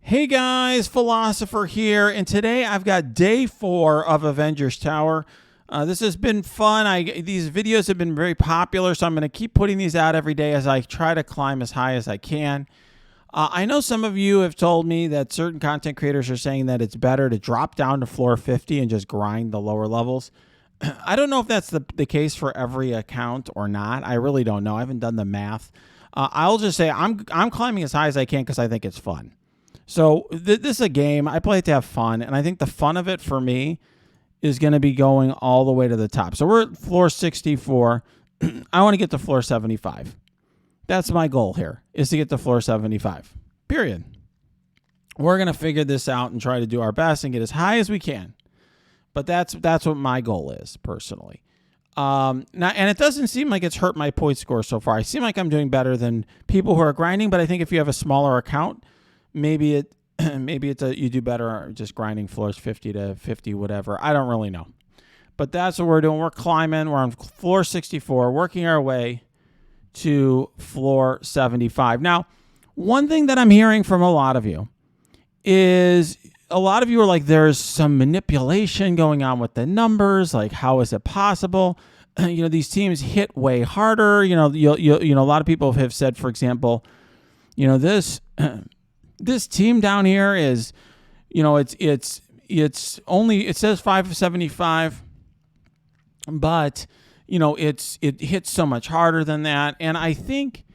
Hey guys, Philosopher here, and today I've got day 4 of Avengers Tower. This has been fun. These videos have been very popular, so I'm going to keep putting these out every day as I try to climb as high as I can. I know some of you have told me that certain content creators are saying that it's better to drop down to floor 50 and just grind the lower levels. I don't know if that's the case for every account or not. I really don't know. I haven't done the math. I'll just say I'm climbing as high as I can because I think it's fun. So this is a game. I play it to have fun, and I think the fun of it for me is going to be going all the way to the top. So we're at floor 64. I want to get to floor 75. That's my goal here, is to get to floor 75, period. We're going to figure this out and try to do our best and get as high as we can. But that's what my goal is, personally. Now, and it doesn't seem like it's hurt my point score so far. I seem like I'm doing better than people who are grinding, but I think if you have a smaller account, maybe you do better just grinding floors 50 to 50, whatever. I don't really know. But that's what we're doing. We're climbing. We're on floor 64, working our way to floor 75. Now, one thing that I'm hearing from a lot of you is a lot of you are like, there's some manipulation going on with the numbers. Like, how is it possible? These teams hit way harder. A lot of people have said, for example, this team down here is, it's only, it says 575, but, it hits so much harder than that. And I think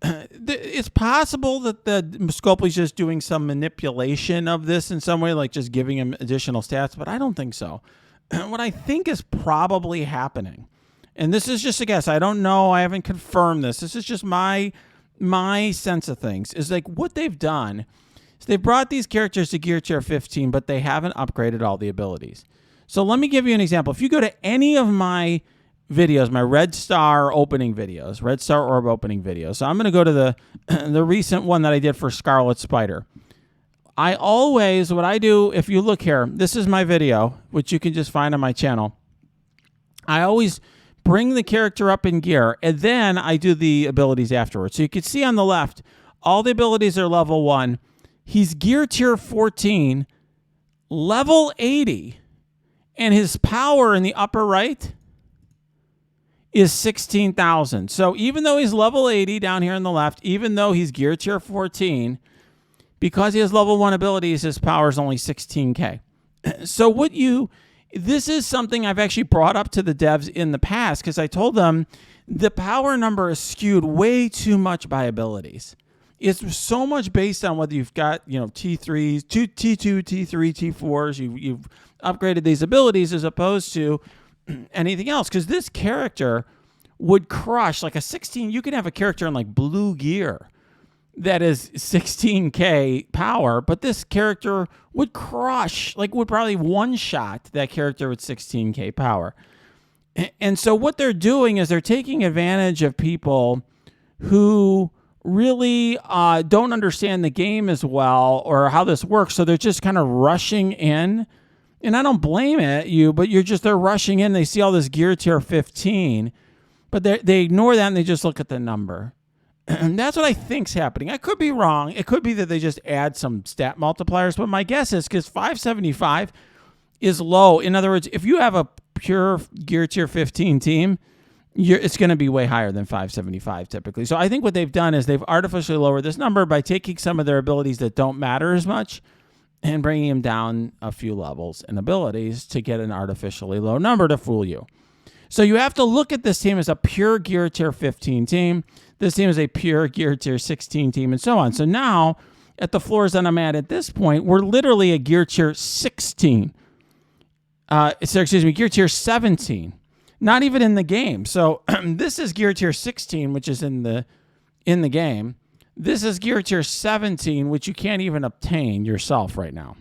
it's possible that the Scopely's just doing some manipulation of this in some way, like just giving him additional stats, but I don't think so. What I think is probably happening, and this is just a guess, I don't know, I haven't confirmed this. This is just my sense of things, is like what they've done is they've brought these characters to gear tier 15, but they haven't upgraded all the abilities. So let me give you an example. If you go to any of my videos, my Red Star opening videos, Red Star Orb opening videos. So I'm going to go to the recent one that I did for Scarlet Spider. What I do, if you look here, this is my video, which you can just find on my channel. I always bring the character up in gear, and then I do the abilities afterwards. So you can see on the left, all the abilities are level 1. He's gear tier 14, level 80, and his power in the upper right is 16,000. So even though he's level 80 down here on the left, even though he's gear tier 14, because he has level 1 abilities, his power is only 16K. So this is something I've actually brought up to the devs in the past, because I told them the power number is skewed way too much by abilities. It's so much based on whether you've got, T3s, T2, T3, T4s, you've upgraded these abilities as opposed to anything else. Because this character would crush like a 16. You can have a character in like blue gear that is 16K power, but this character would crush, would probably one-shot that character with 16K power. And so what they're doing is they're taking advantage of people who really don't understand the game as well or how this works, so they're just kind of rushing in. And I don't blame you, but they're rushing in. They see all this gear tier 15, but they ignore that and they just look at the number. And that's what I think's happening. I could be wrong. It could be that they just add some stat multipliers, but my guess is because 575 is low. In other words, if you have a pure gear tier 15 team, it's going to be way higher than 575 typically. So I think what they've done is they've artificially lowered this number by taking some of their abilities that don't matter as much and bringing them down a few levels and abilities to get an artificially low number to fool you. So you have to look at this team as a pure gear tier 15 team. This team is a pure gear tier 16 team, and so on. So now, at the floors that I'm at this point, we're literally a gear tier 16. Gear tier 17. Not even in the game. So this is gear tier 16, which is in the game. This is gear tier 17, which you can't even obtain yourself right now.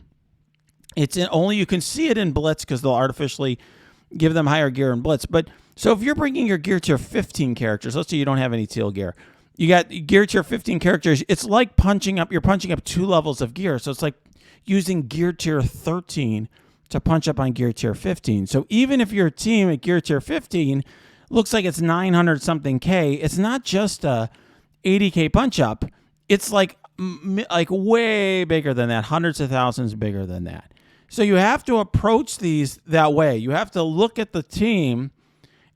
Only you can see it in Blitz because they'll artificially give them higher gear in Blitz. But so if you're bringing your gear tier 15 characters, let's say you don't have any teal gear, you got gear tier 15 characters. It's like you're punching up 2 levels of gear. So it's like using gear tier 13 to punch up on gear tier 15. So even if your team at gear tier 15 looks like it's 900 something K, it's not just a 80K punch up. It's like like way bigger than that, hundreds of thousands bigger than that. So you have to approach these that way. You have to look at the team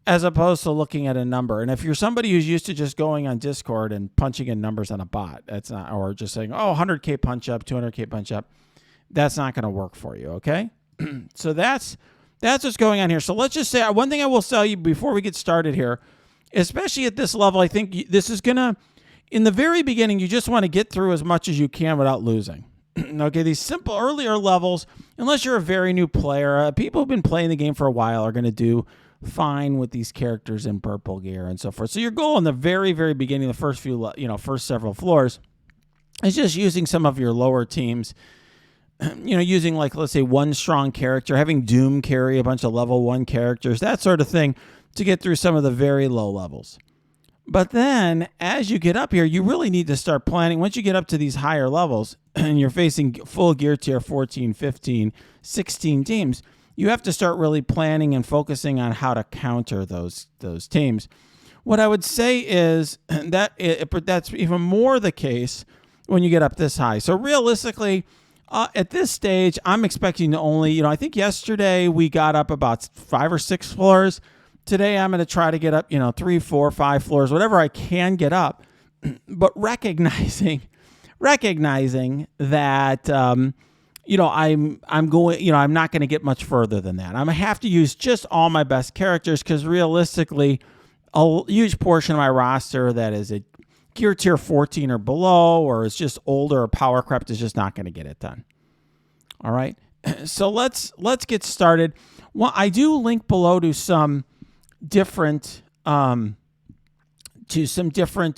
as opposed to looking at a number. And if you're somebody who's used to just going on Discord and punching in numbers on a bot, that's not, or just saying, oh, 100K punch up, 200K punch up, that's not going to work for you, okay? So that's what's going on here. So let's just say, one thing I will tell you before we get started here, especially at this level, I think this is going to, in the very beginning, you just want to get through as much as you can without losing. Okay, these simple earlier levels, unless you're a very new player, people who've been playing the game for a while are going to do fine with these characters in purple gear and so forth. So your goal in the very, very beginning, the first few, first several floors, is just using some of your lower teams. Using like, let's say, one strong character, having Doom carry a bunch of level 1 characters, that sort of thing, to get through some of the very low levels. But then, as you get up here, you really need to start planning. Once you get up to these higher levels, and you're facing full gear tier 14, 15, 16 teams, you have to start really planning and focusing on how to counter those teams. What I would say is that that's even more the case when you get up this high. So realistically, at this stage, I'm expecting to only, I think yesterday we got up about 5 or 6 floors. Today, I'm going to try to get up, 3, 4, 5 floors, whatever I can get up, but recognizing that, I'm going, I'm not going to get much further than that. I'm going to have to use just all my best characters because realistically, a huge portion of my roster that is a gear tier 14 or below, or is just older or power crept, is just not going to get it done. All right. So let's get started. Well, I do link below to some different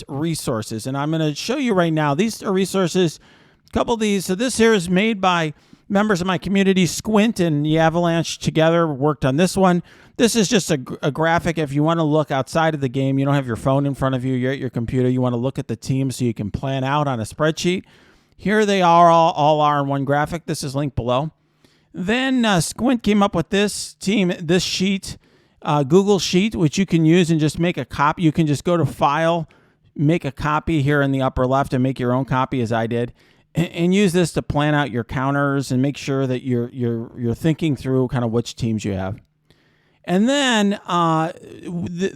resources, and I'm going to show you right now. These are resources, a couple of these. So this here is made by members of my community. Squint and the Avalanche together worked on this one. This is just a graphic. If you want to look outside of the game, you don't have your phone in front of you, you're at your computer, you want to look at the team so you can plan out on a spreadsheet. Here they are, all are in one graphic. This is linked below. Then Squint came up with this sheet, Google Sheet, which you can use and just make a copy. You can just go to File, make a copy here in the upper left, and make your own copy, as I did, and use this to plan out your counters and make sure that you're thinking through kind of which teams you have. And then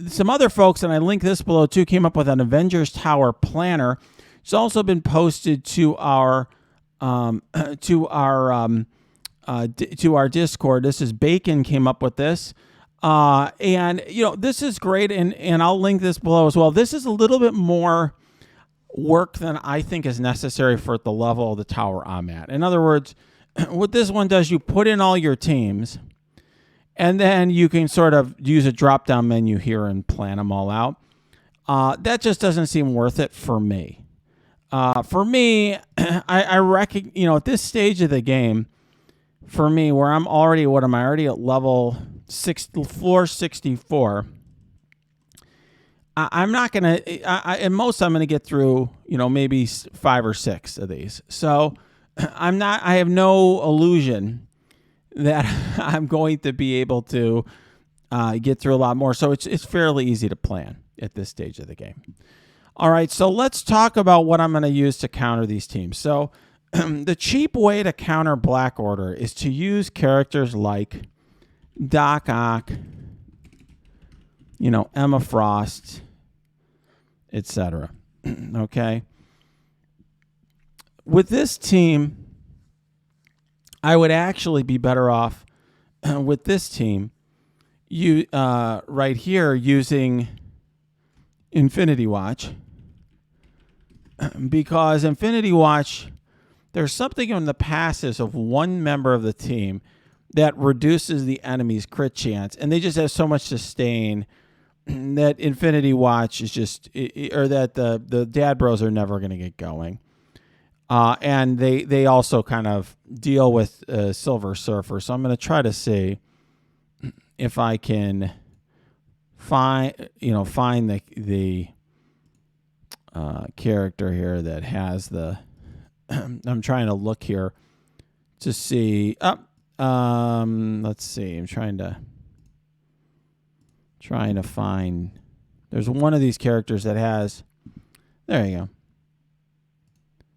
some other folks, and I link this below too, came up with an Avengers Tower planner. It's also been posted to our Discord. This is Bacon came up with this. And this is great, and I'll link this below as well. This is a little bit more work than I think is necessary for the level of the tower I'm at. In other words, what this one does, you put in all your teams, and then you can sort of use a drop-down menu here and plan them all out. That just doesn't seem worth it for me. I reckon, at this stage of the game, for me, where I'm already, at level 6, floor 64. I'm not going to, at most I'm going to get through, maybe 5 or 6 of these. So I have no illusion that I'm going to be able to get through a lot more. So it's fairly easy to plan at this stage of the game. All right, so let's talk about what I'm going to use to counter these teams. So the cheap way to counter Black Order is to use characters like Doc Ock, Emma Frost, etc. Okay. With this team, I would actually be better off with this team, right here, using Infinity Watch, because Infinity Watch, there's something in the passes of one member of the team that reduces the enemy's crit chance, and they just have so much sustain that Infinity Watch is just, or that the Dad Bros are never going to get going. And they also kind of deal with Silver Surfer. So I'm going to try to see if I can find the character here that has the. I'm trying to look here to see. Let's see. I'm trying to find. There's one of these characters that has. There you go.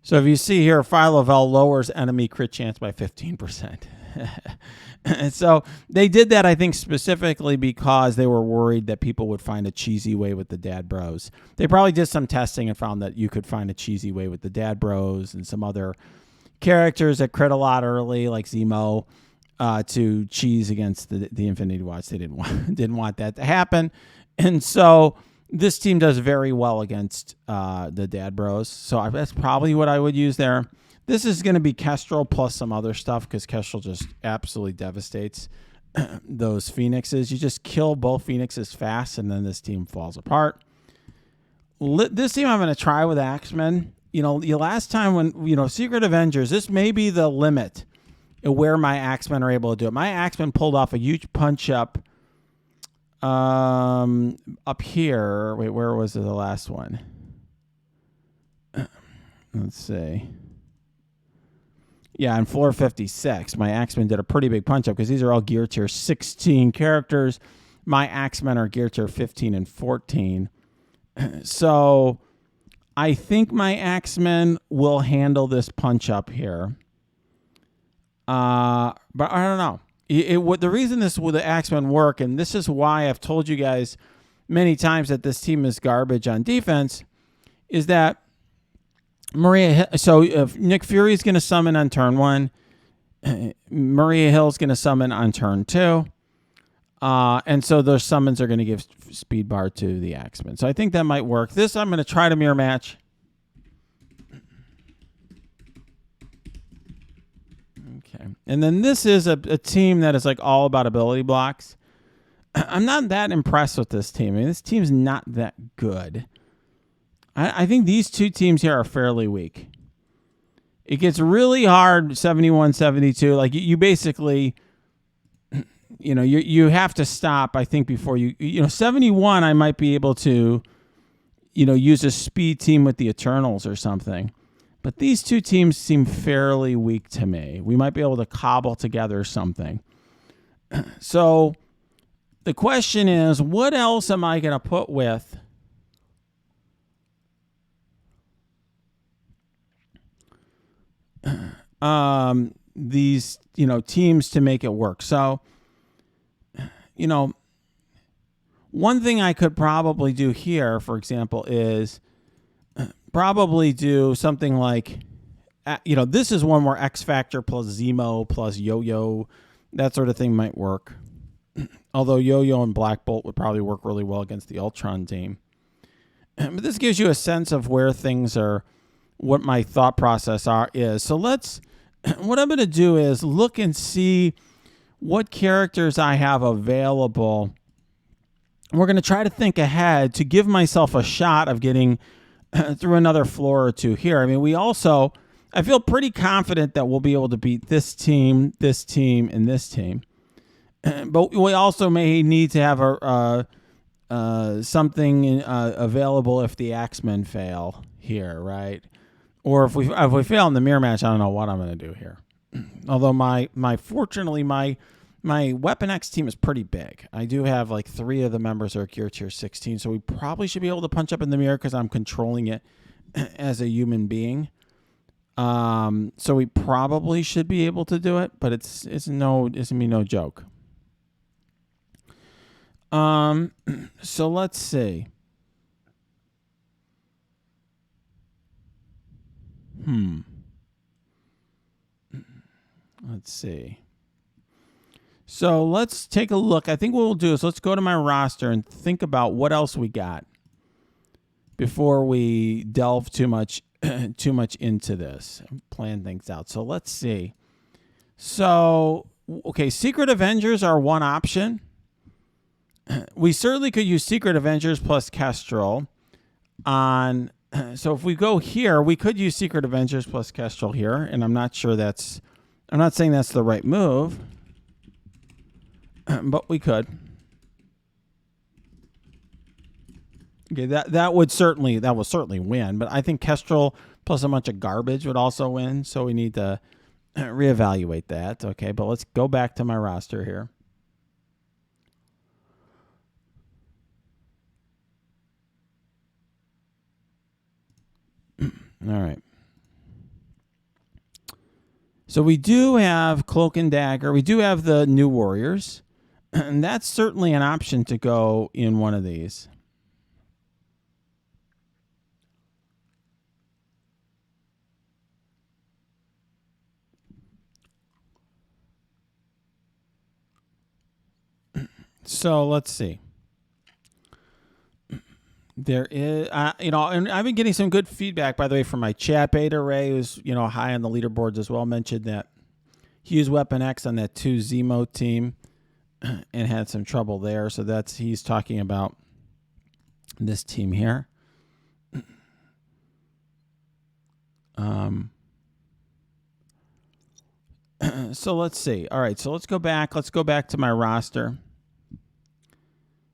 So if you see here, Phyla-Vell lowers enemy crit chance by 15%. And so they did that, I think, specifically because they were worried that people would find a cheesy way with the Dad Bros. They probably did some testing and found that you could find a cheesy way with the Dad Bros and some other characters that crit a lot early, like Zemo, to cheese against the Infinity Watch. They didn't want that to happen. And so this team does very well against the Dad Bros. So that's probably what I would use there. This is going to be Kestrel plus some other stuff because Kestrel just absolutely devastates those Phoenixes. You just kill both Phoenixes fast, and then this team falls apart. This team I'm going to try with X-Men. You know, the last time when, Secret Avengers, this may be the limit of where my X-Men are able to do it. My X-Men pulled off a huge punch-up up here. Wait, where was the last one? Let's see. Yeah, on floor 56, my X-Men did a pretty big punch-up because these are all gear tier 16 characters. My X-Men are gear tier 15 and 14. So I think my X-Men will handle this punch-up here. But I don't know. The reason this with the X-Men work, and this is why I've told you guys many times that this team is garbage on defense, is that if Nick Fury is going to summon on turn 1, Maria Hill is going to summon on turn 2, and so those summons are going to give speed bar to the X-Men. So I think that might work. This I'm going to try to mirror match. Okay, and then this is a team that is like all about ability blocks. I'm not that impressed with this team. I mean, this team's not that good. I think these two teams here are fairly weak. It gets really hard 71, 72. Like you basically, you have to stop, I think, before 71, I might be able to, use a speed team with the Eternals or something. But these two teams seem fairly weak to me. We might be able to cobble together something. So the question is, what else am I going to put with these, teams to make it work? So, one thing I could probably do here, for example, is probably do something like, this is one where X Factor plus Zemo plus Yo-Yo, that sort of thing might work. Although Yo-Yo and Black Bolt would probably work really well against the Ultron team. But this gives you a sense of where things are, what my thought process is. So what I'm going to do is look and see what characters I have available. We're going to try to think ahead to give myself a shot of getting through another floor or two here. I mean, I feel pretty confident that we'll be able to beat this team, and this team. But we also may need to have something available if the X-Men fail here, right? Or if we fail in the mirror match, I don't know what I'm going to do here. Although fortunately my Weapon X team is pretty big. I do have like 3 of the members are gear tier 16, so we probably should be able to punch up in the mirror because I'm controlling it as a human being. So we probably should be able to do it, but it's gonna be no joke. So let's see. Let's see. So let's take a look. I think what we'll do is let's go to my roster and think about what else we got before we delve too much into this and plan things out. So let's see. So, okay, Secret Avengers are one option. We certainly could use Secret Avengers plus Kestrel on. So if we go here, we could use Secret Avengers plus Kestrel here, and I'm not saying that's the right move, but we could. Okay, that will certainly win, but I think Kestrel plus a bunch of garbage would also win, so we need to reevaluate that. Okay, but let's go back to my roster here. All right. So we do have Cloak and Dagger. We do have the New Warriors. And that's certainly an option to go in one of these. So let's see. There is, and I've been getting some good feedback, by the way, from my chat. Beta Ray, who's, high on the leaderboards as well, mentioned that he used Weapon X on that 2 Zemo team and had some trouble there. So he's talking about this team here. So let's see. All right, so let's go back. Let's go back to my roster.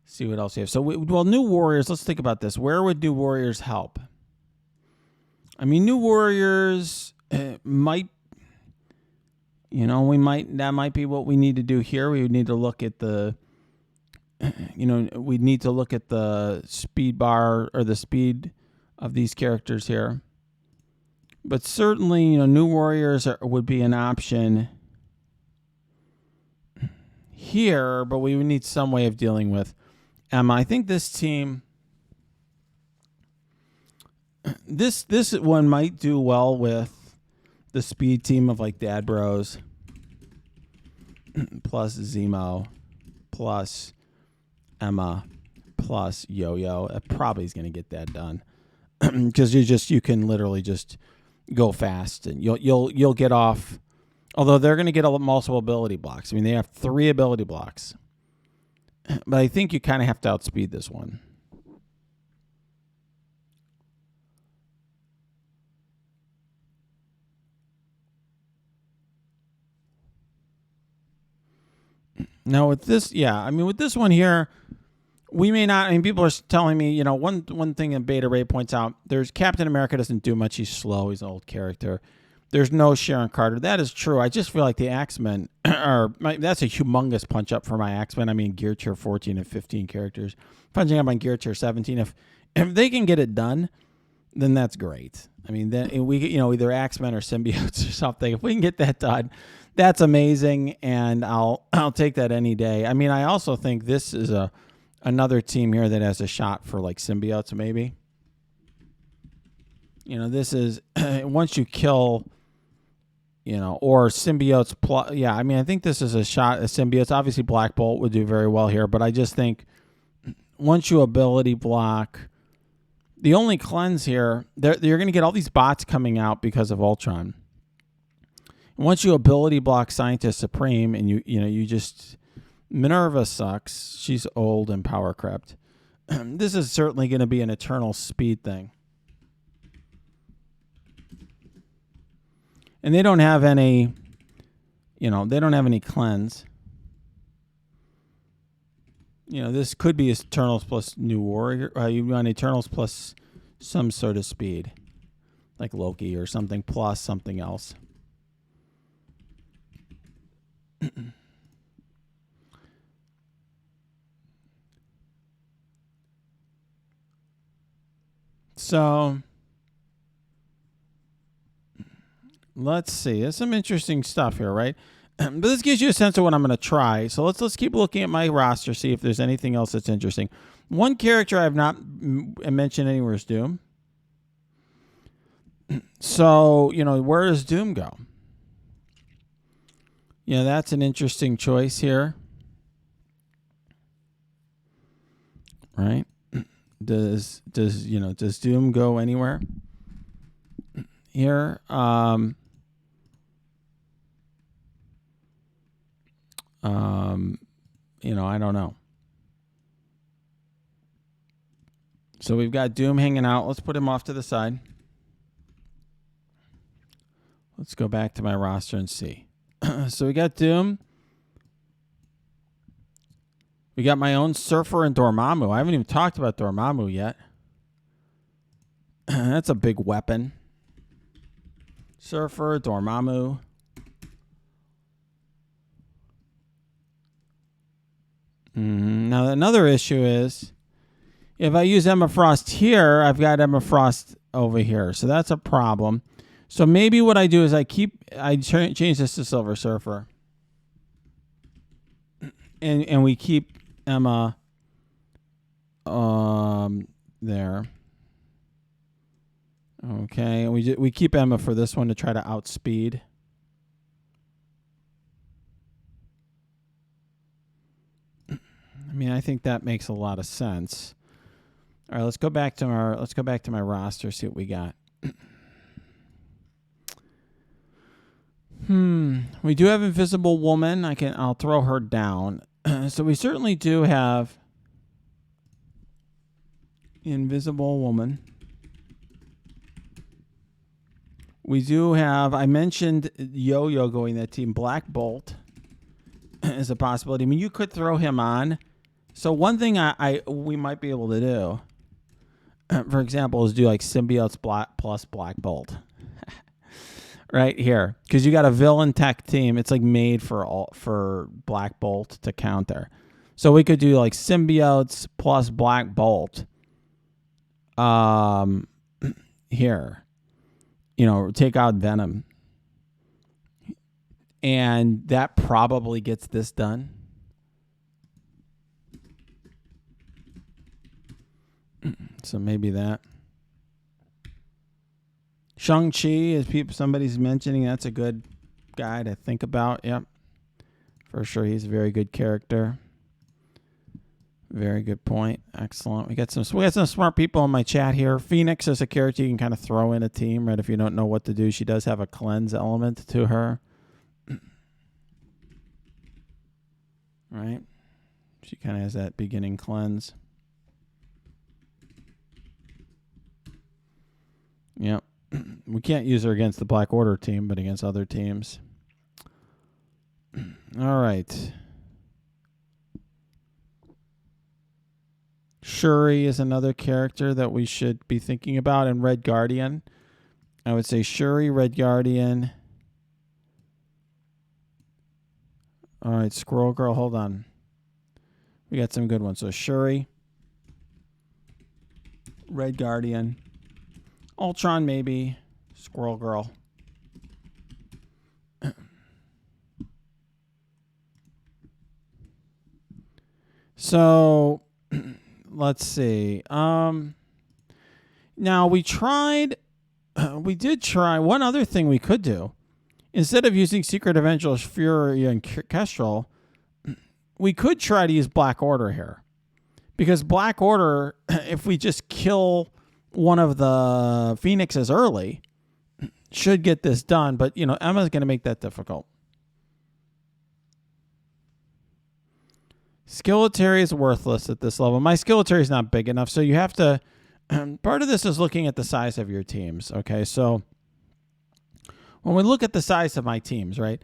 See what else we have. So, New Warriors, let's think about this. Where would New Warriors help? I mean, New Warriors might, that might be what we need to do here. We would need to look at the, we'd need to look at the speed bar or the speed of these characters here. But certainly, New Warriors would be an option here, but we would need some way of dealing with Emma. I think this team, this one might do well with the speed team of like Dad Bros plus Zemo plus Emma plus Yo-Yo. It probably is going to get that done because you can literally just go fast and you'll get off. Although they're going to get multiple ability blocks. I mean, they have 3 ability blocks. But I think you kind of have to outspeed this one. Now with this, with this one here, we may not. I mean, people are telling me, one thing that Beta Ray points out, there's Captain America doesn't do much. He's slow. He's an old character. There's no Sharon Carter. That is true. I just feel like the X-Men that's a humongous punch up for my X-Men. I mean, Gear Tier 14 and 15 characters. Punching up on Gear Tier 17. If they can get it done, then that's great. I mean, then we either X-Men or Symbiotes or something. If we can get that done, that's amazing, and I'll take that any day. I mean, I also think this is another team here that has a shot for like Symbiotes maybe. This is once you kill, or Symbiotes plus. Yeah, I mean, I think this is a shot at Symbiotes. Obviously, Black Bolt would do very well here, but I just think once you ability block, the only cleanse here, you're going to get all these bots coming out because of Ultron. And once you ability block Scientist Supreme, and you just Minerva sucks. She's old and power crept. This is certainly going to be an eternal speed thing. And they don't have any, cleanse. This could be Eternals plus New Warrior. You run Eternals plus some sort of speed, like Loki or something, plus something else. So let's see. There's some interesting stuff here, right? But this gives you a sense of what I'm going to try. So let's keep looking at my roster, see if there's anything else that's interesting. One character I have not mentioned anywhere is Doom. So, where does Doom go? That's an interesting choice here. Right? Does Doom go anywhere? Here, I don't know. So we've got Doom hanging out. Let's put him off to the side. Let's go back to my roster and see. So we got Doom. We got my own Surfer and Dormammu. I haven't even talked about Dormammu yet. That's a big weapon. Surfer, Dormammu. Now, another issue is if I use Emma Frost here, I've got Emma Frost over here. So that's a problem. So maybe what I do is I change this to Silver Surfer. And we keep Emma there. Okay, and we keep Emma for this one to try to outspeed. I mean, I think that makes a lot of sense. All right, let's go back to my roster, see what we got. We do have Invisible Woman. I'll throw her down. So we certainly do have Invisible Woman. We do have, I mentioned Yo-Yo going that team. Black Bolt is a possibility. I mean, you could throw him on. So one thing we might be able to do, for example, is do like Symbiote's plus Black Bolt. Right here, because you got a villain tech team. It's like made for Black Bolt to counter. So we could do like Symbiotes plus Black Bolt. Here, take out Venom, and that probably gets this done. So maybe that. Shang-Chi, as somebody's mentioning, that's a good guy to think about. Yep. For sure, he's a very good character. Very good point. Excellent. We got some smart people in my chat here. Phoenix is a character you can kind of throw in a team, right? If you don't know what to do, she does have a cleanse element to her. Right? She kind of has that beginning cleanse. Yep. We can't use her against the Black Order team, but against other teams. All right. Shuri is another character that we should be thinking about. And Red Guardian. I would say Shuri, Red Guardian. All right, Squirrel Girl, hold on. We got some good ones. So Shuri, Red Guardian. Ultron, maybe. Squirrel Girl. So, let's see. Now, we did try. One other thing we could do. Instead of using Secret Avengers, Fury, and Kestrel, we could try to use Black Order here. Because Black Order, if we just kill one of the Phoenixes early, should get this done. But, Emma's going to make that difficult. Skilletary is worthless at this level. My Skilletary is not big enough, so you have to... part of this is looking at the size of your teams, okay? So when we look at the size of my teams, right,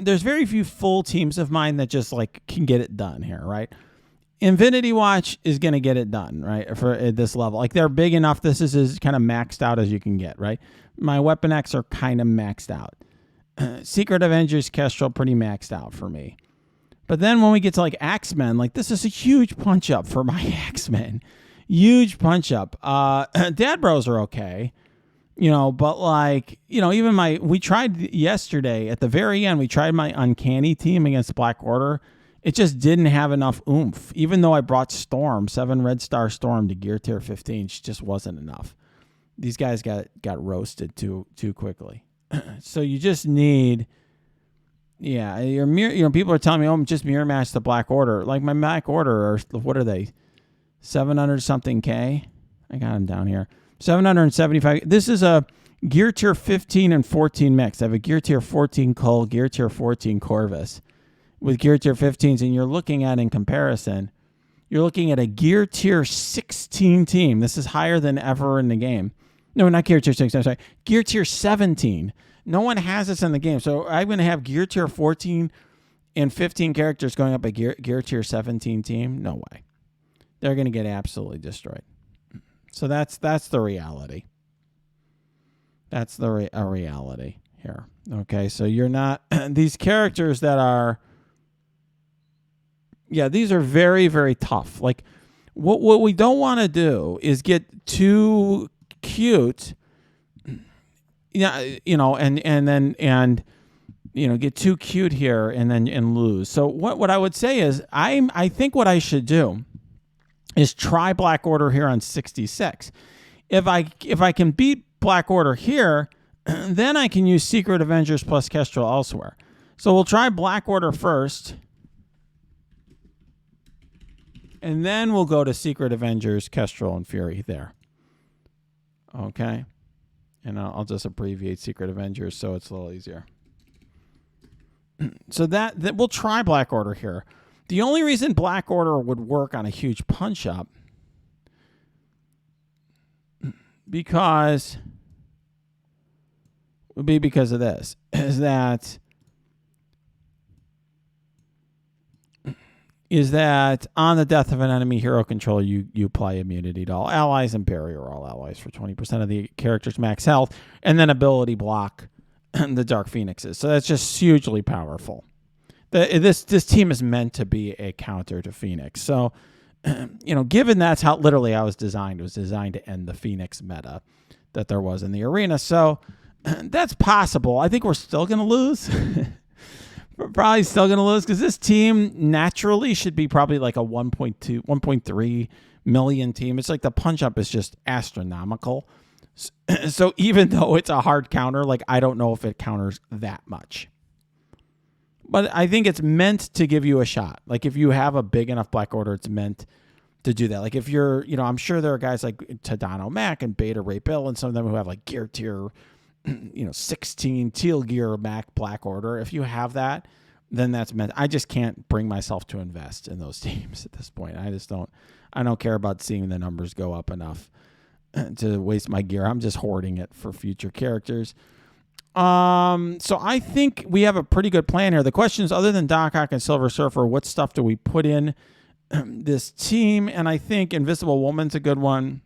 there's very few full teams of mine that just, can get it done here, right? Infinity Watch is going to get it done, right, for at this level. They're big enough. This is as kind of maxed out as you can get, right? My Weapon X are kind of maxed out. Secret Avengers, Kestrel, pretty maxed out for me. But then when we get to, X-Men, this is a huge punch-up for my X-Men. Huge punch-up. Dad Bros are okay, but, even we tried yesterday, at the very end, we tried my Uncanny team against Black Order. It just didn't have enough oomph. Even though I brought Storm, 7 Red Star Storm to Gear Tier 15, she just wasn't enough. These guys got roasted too quickly. So you just need, people are telling me, just mirror match the Black Order. My Black Order, what are they? 700 something K? I got them down here. 775. This is a Gear Tier 15 and 14 mix. I have a Gear Tier 14 Cull, Gear Tier 14 Corvus. With Gear Tier 15s, and you're looking at, in comparison, you're looking at a Gear Tier 16 team. This is higher than ever in the game. No, not Gear Tier 16, I'm sorry. Gear Tier 17. No one has this in the game. So I'm going to have Gear Tier 14 and 15 characters going up a Gear Tier 17 team? No way. They're going to get absolutely destroyed. So that's the reality. That's the reality here. Okay, so you're not... these characters that are... Yeah, these are very, very tough. What we don't want to do is get too cute. yeah, get too cute here and lose. So what I would say is I think what I should do is try Black Order here on 66. If I can beat Black Order here, then I can use Secret Avengers plus Kestrel elsewhere. So we'll try Black Order first, and then we'll go to Secret Avengers, Kestrel, and Fury there. Okay, and I'll just abbreviate Secret Avengers so it's a little easier. So that we'll try Black Order here. The only reason Black Order would work on a huge punch-up would be because of this, is that on the death of an enemy hero controller, you apply immunity to all allies and barrier all allies for 20% of the character's max health, and then ability block the Dark Phoenixes. So that's just hugely powerful. This team is meant to be a counter to Phoenix. So, given that's how literally I was designed, it was designed to end the Phoenix meta that there was in the arena. So that's possible. I think we're still going to lose. We're probably still going to lose because this team naturally should be probably like a 1.2, 1.3 million team. It's like the punch up is just astronomical. So even though it's a hard counter, like I don't know if it counters that much. But I think it's meant to give you a shot. Like if you have a big enough Black Order, it's meant to do that. Like if you're, I'm sure there are guys like Tadano Mac and Beta Ray Bill and some of them who have like gear tier, 16 teal gear Mac Black Order. If you have that, then that's meant. I just can't bring myself to invest in those teams at this point. I don't care about seeing the numbers go up enough to waste my gear. I'm just hoarding it for future characters. So I think we have a pretty good plan here. The question is, other than Doc Ock and Silver Surfer, what stuff do we put in this team? And I think Invisible Woman's a good one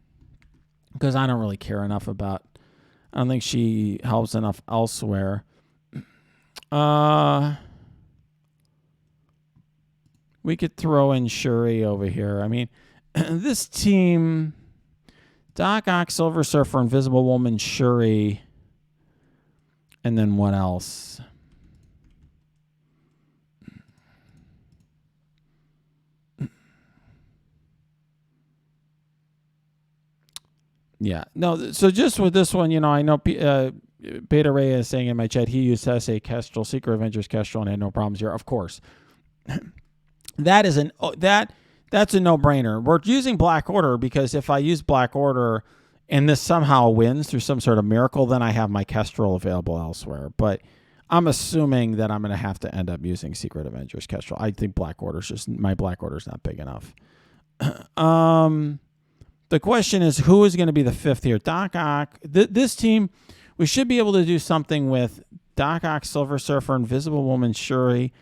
because I don't really care enough about. I don't think she helps enough elsewhere. We could throw in Shuri over here. I mean, this team, Doc Ock, Silver Surfer, Invisible Woman, Shuri. And then what else? Yeah. No, so just with this one, I know Beta Ray is saying in my chat he used SA Kestrel, Secret Avengers Kestrel, and had no problems here. Of course. That's a no-brainer. We're using Black Order because if I use Black Order and this somehow wins through some sort of miracle, then I have my Kestrel available elsewhere. But I'm assuming that I'm going to have to end up using Secret Avengers Kestrel. I think my Black Order's not big enough. The question is, who is going to be the fifth here? Doc Ock. This team, we should be able to do something with Doc Ock, Silver Surfer, Invisible Woman, Shuri.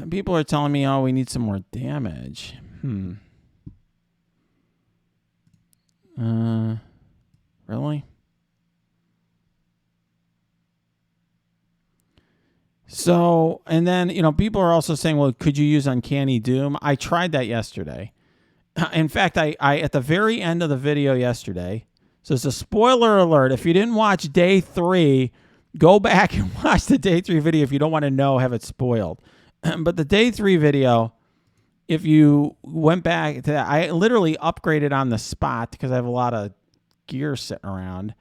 People are telling me, we need some more damage. Really? So, and then, people are also saying, well, could you use Uncanny Doom? I tried that yesterday. In fact, I at the very end of the video yesterday, so it's a spoiler alert. If you didn't watch day 3, go back and watch the day 3 video if you don't want to have it spoiled. But the day 3 video, if you went back to that, I literally upgraded on the spot because I have a lot of gear sitting around.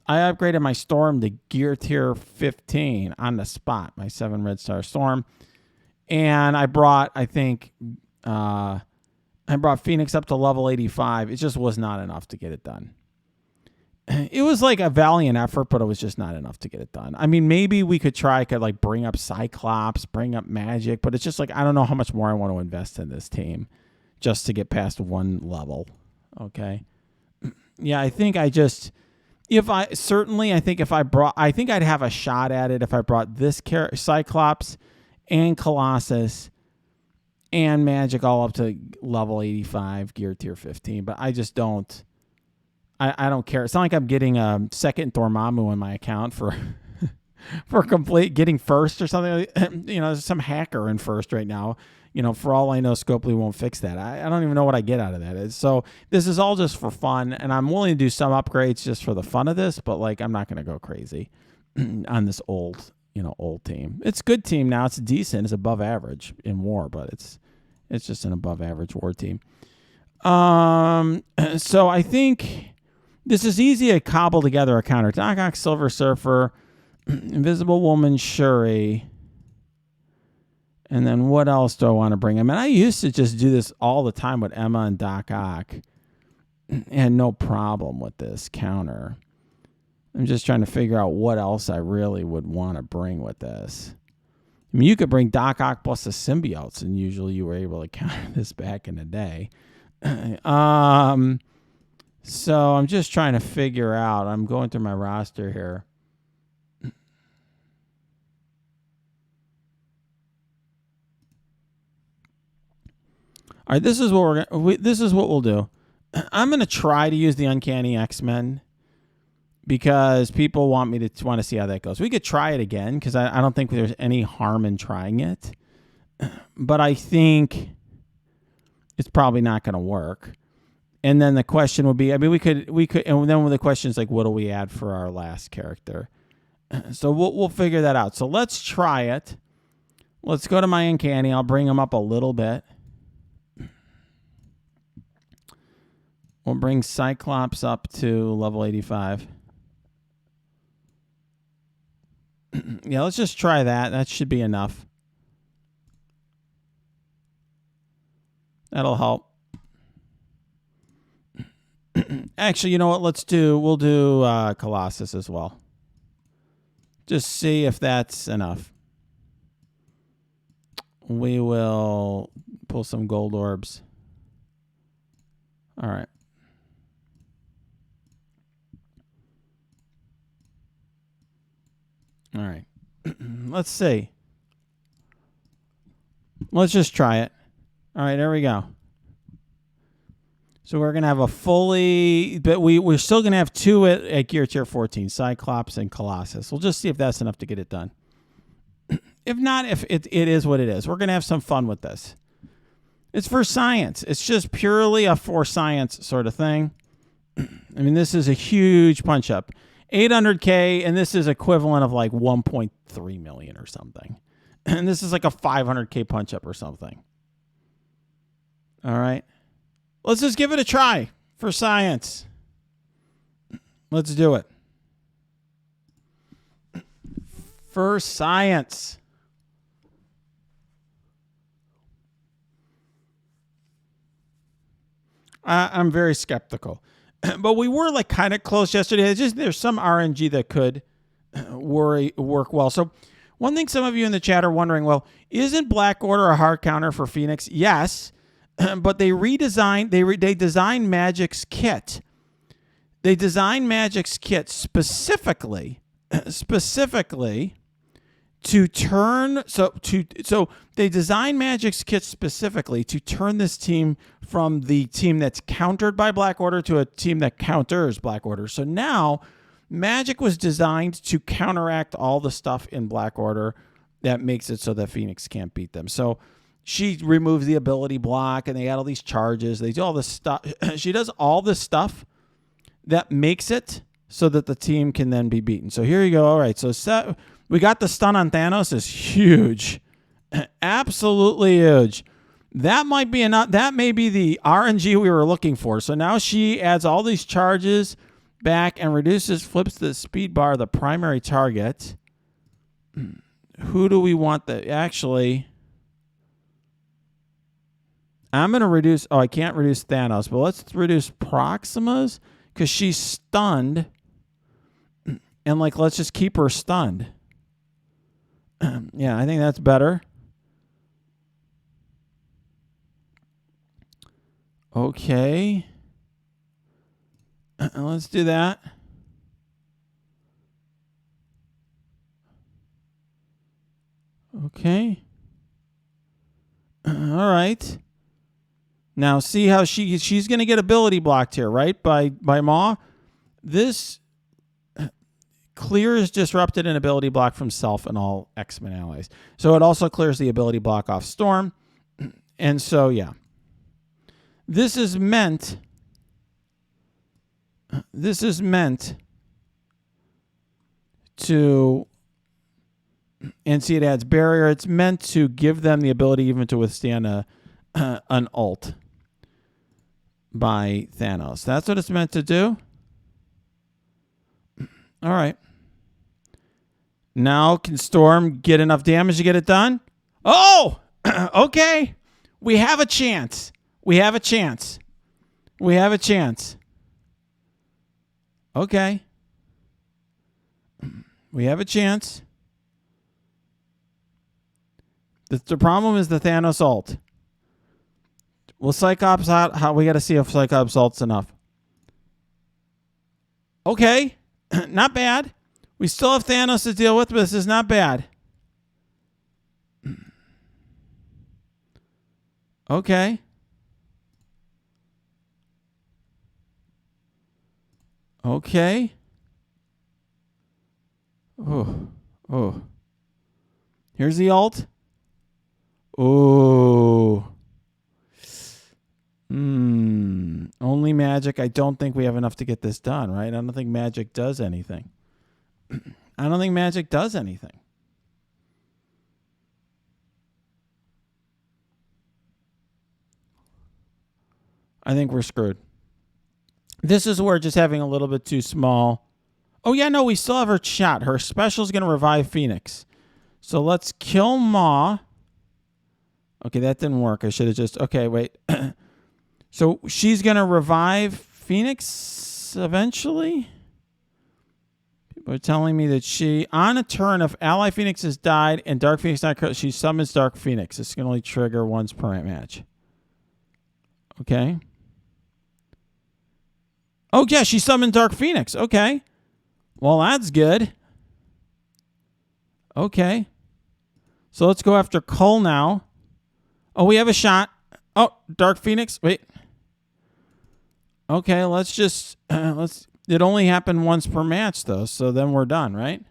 I upgraded my Storm to gear tier 15 on the spot, my 7 red star Storm. And I brought, Phoenix up to level 85. It just was not enough to get it done. It was like a valiant effort, but it was just not enough to get it done. I mean, maybe we could bring up Cyclops, bring up Magic, but it's just like, I don't know how much more I want to invest in this team just to get past 1 level. Okay. Yeah, I think I'd have a shot at it if I brought this Cyclops and Colossus and Magic all up to level 85, gear tier 15, but I just don't. I don't care. It's not like I'm getting a second Dormammu in my account for for complete getting first or something. There's some hacker in first right now. For all I know, Scopely won't fix that. I don't even know what I get out of that. So this is all just for fun, and I'm willing to do some upgrades just for the fun of this, but like I'm not going to go crazy on this old team. It's a good team now. It's decent. It's above average in war, but it's just an above average war team. So I think this is easy to cobble together a counter. Doc Ock, Silver Surfer, Invisible Woman, Shuri. And then what else do I want to bring? I mean, I used to just do this all the time with Emma and Doc Ock. And no problem with this counter. I'm just trying to figure out what else I really would want to bring with this. I mean, you could bring Doc Ock plus the symbiotes, and usually you were able to counter this back in the day. So I'm just trying to figure out. I'm going through my roster here. All right, this is what we'll do. I'm going to try to use the Uncanny X-Men because people want to see how that goes. We could try it again because I don't think there's any harm in trying it. But I think it's probably not going to work. And then the question would be, I mean, we could, and then the question is like, what do we add for our last character? So we'll figure that out. So let's try it. Let's go to my Uncanny. I'll bring them up a little bit. We'll bring Cyclops up to level 85. Yeah, let's just try that. That should be enough. That'll help. Actually, you know what? We'll do Colossus as well. Just see if that's enough. We will pull some gold orbs. All right. All right. Let's see. Let's just try it. All right, there we go. So we're going to have a fully, but we're still going to have two at Gear Tier 14, Cyclops and Colossus. We'll just see if that's enough to get it done. If not, if it is what it is. We're going to have some fun with this. It's for science. It's just purely a for science sort of thing. I mean, this is a huge punch up. 800K, and this is equivalent of like 1.3 million or something. And this is like a 500K punch up or something. All right. Let's just give it a try for science. Let's do it. For science. I'm very skeptical. But we were like kind of close yesterday. There's some RNG that could work well. So one thing some of you in the chat are wondering, well, isn't Black Order a hard counter for Phoenix? Yes, but they redesigned. They designed Magic's kit. They designed Magic's kit specifically to turn. So they designed Magic's kit specifically to turn this team from the team that's countered by Black Order to a team that counters Black Order. So now Magic was designed to counteract all the stuff in Black Order that makes it so that Phoenix can't beat them. So she removes the ability block and they add all these charges. They do all this stuff. She does all this stuff that makes it so that the team can then be beaten. So here you go. All right. So we got the stun on Thanos is huge. Absolutely huge. That might be enough. That may be the RNG we were looking for. So now she adds all these charges back and flips the speed bar of the primary target. Who do we want actually, I'm going to reduce, I can't reduce Thanos, but let's reduce Proxima's because she's stunned. And let's just keep her stunned. Yeah, I think that's better. Okay. Let's do that. Okay. All right. Now see how she's going to get ability blocked here, right? By Maw. This clears disrupted an ability block from self and all X-Men allies. So it also clears the ability block off Storm. And so, yeah. This is meant to, and see, it adds barrier. It's meant to give them the ability even to withstand an ult by Thanos. That's what it's meant to do. All right. Now can Storm get enough damage to get it done? Oh, okay. We have a chance. We have a chance. We have a chance. Okay. We have a chance. The problem is the Thanos ult. Will Cyclops out? How we got to see if Cyclops ult's enough. Okay. Not bad. We still have Thanos to deal with, but this is not bad. Okay. Okay. Oh. Here's the ult. Oh. Only magic. I don't think we have enough to get this done, right? I don't think magic does anything. I don't think magic does anything. I think we're screwed. This is where just having a little bit too small. Oh, yeah, no, we still have her shot. Her special is going to revive Phoenix. So let's kill Maw. Okay, that didn't work. I should have just... Okay, wait. So she's going to revive Phoenix eventually? People are telling me that she... On a turn, if Ally Phoenix has died and Dark Phoenix not... She summons Dark Phoenix. This can only trigger once per match. Okay. Oh, yeah, she summoned Dark Phoenix. Okay. Well, that's good. Okay. So let's go after Cole now. Oh, we have a shot. Oh, Dark Phoenix. Wait. Okay, let's just... let's. It only happened once per match, though, so then we're done, right?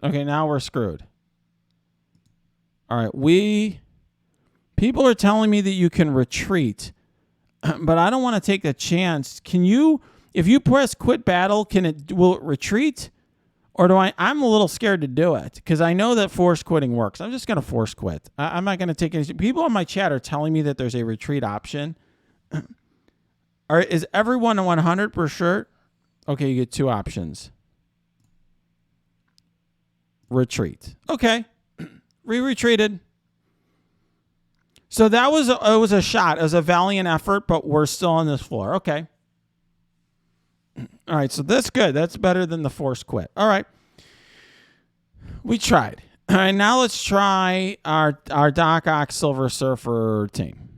Okay, now we're screwed. All right, people are telling me that you can retreat, but I don't want to take the chance. Can you, if you press quit battle, will it retreat? Or I'm a little scared to do it because I know that force quitting works. I'm just going to force quit. I'm not going to take any. People in my chat are telling me that there's a retreat option. Is everyone 100 per shirt? Okay, you get two options. Retreat. Okay. Retreated. So that was it was a shot. It was a valiant effort, but we're still on this floor. Okay. All right, so that's good. That's better than the force quit. All right. We tried. All right, now let's try our Doc Ock Silver Surfer team.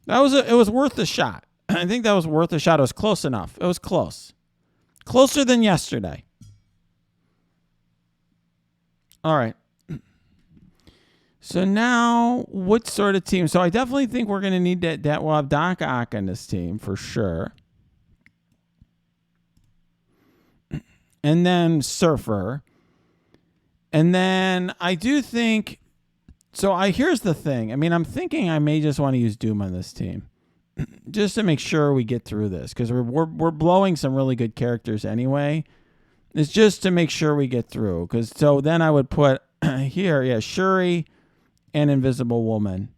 It was worth the shot. I think that was worth the shot. It was close enough. It was close. Closer than yesterday. All right. So now, what sort of team? So I definitely think we're going to need that. We'll have Doc Ock on this team for sure. And then Surfer. And then I do think... So here's the thing. I mean, I'm thinking I may just want to use Doom on this team. Just to make sure we get through this. Because we're blowing some really good characters anyway. It's just to make sure we get through. So then I would put here, yeah, Shuri and Invisible Woman.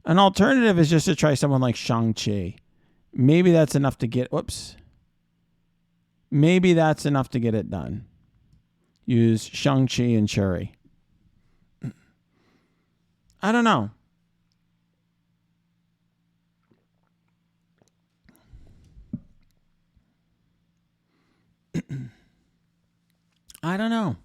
An alternative is just to try someone like Shang-Chi. Maybe that's enough to get... Whoops. Maybe that's enough to get it done. Use Shang-Chi and Shuri. I don't know. I don't know.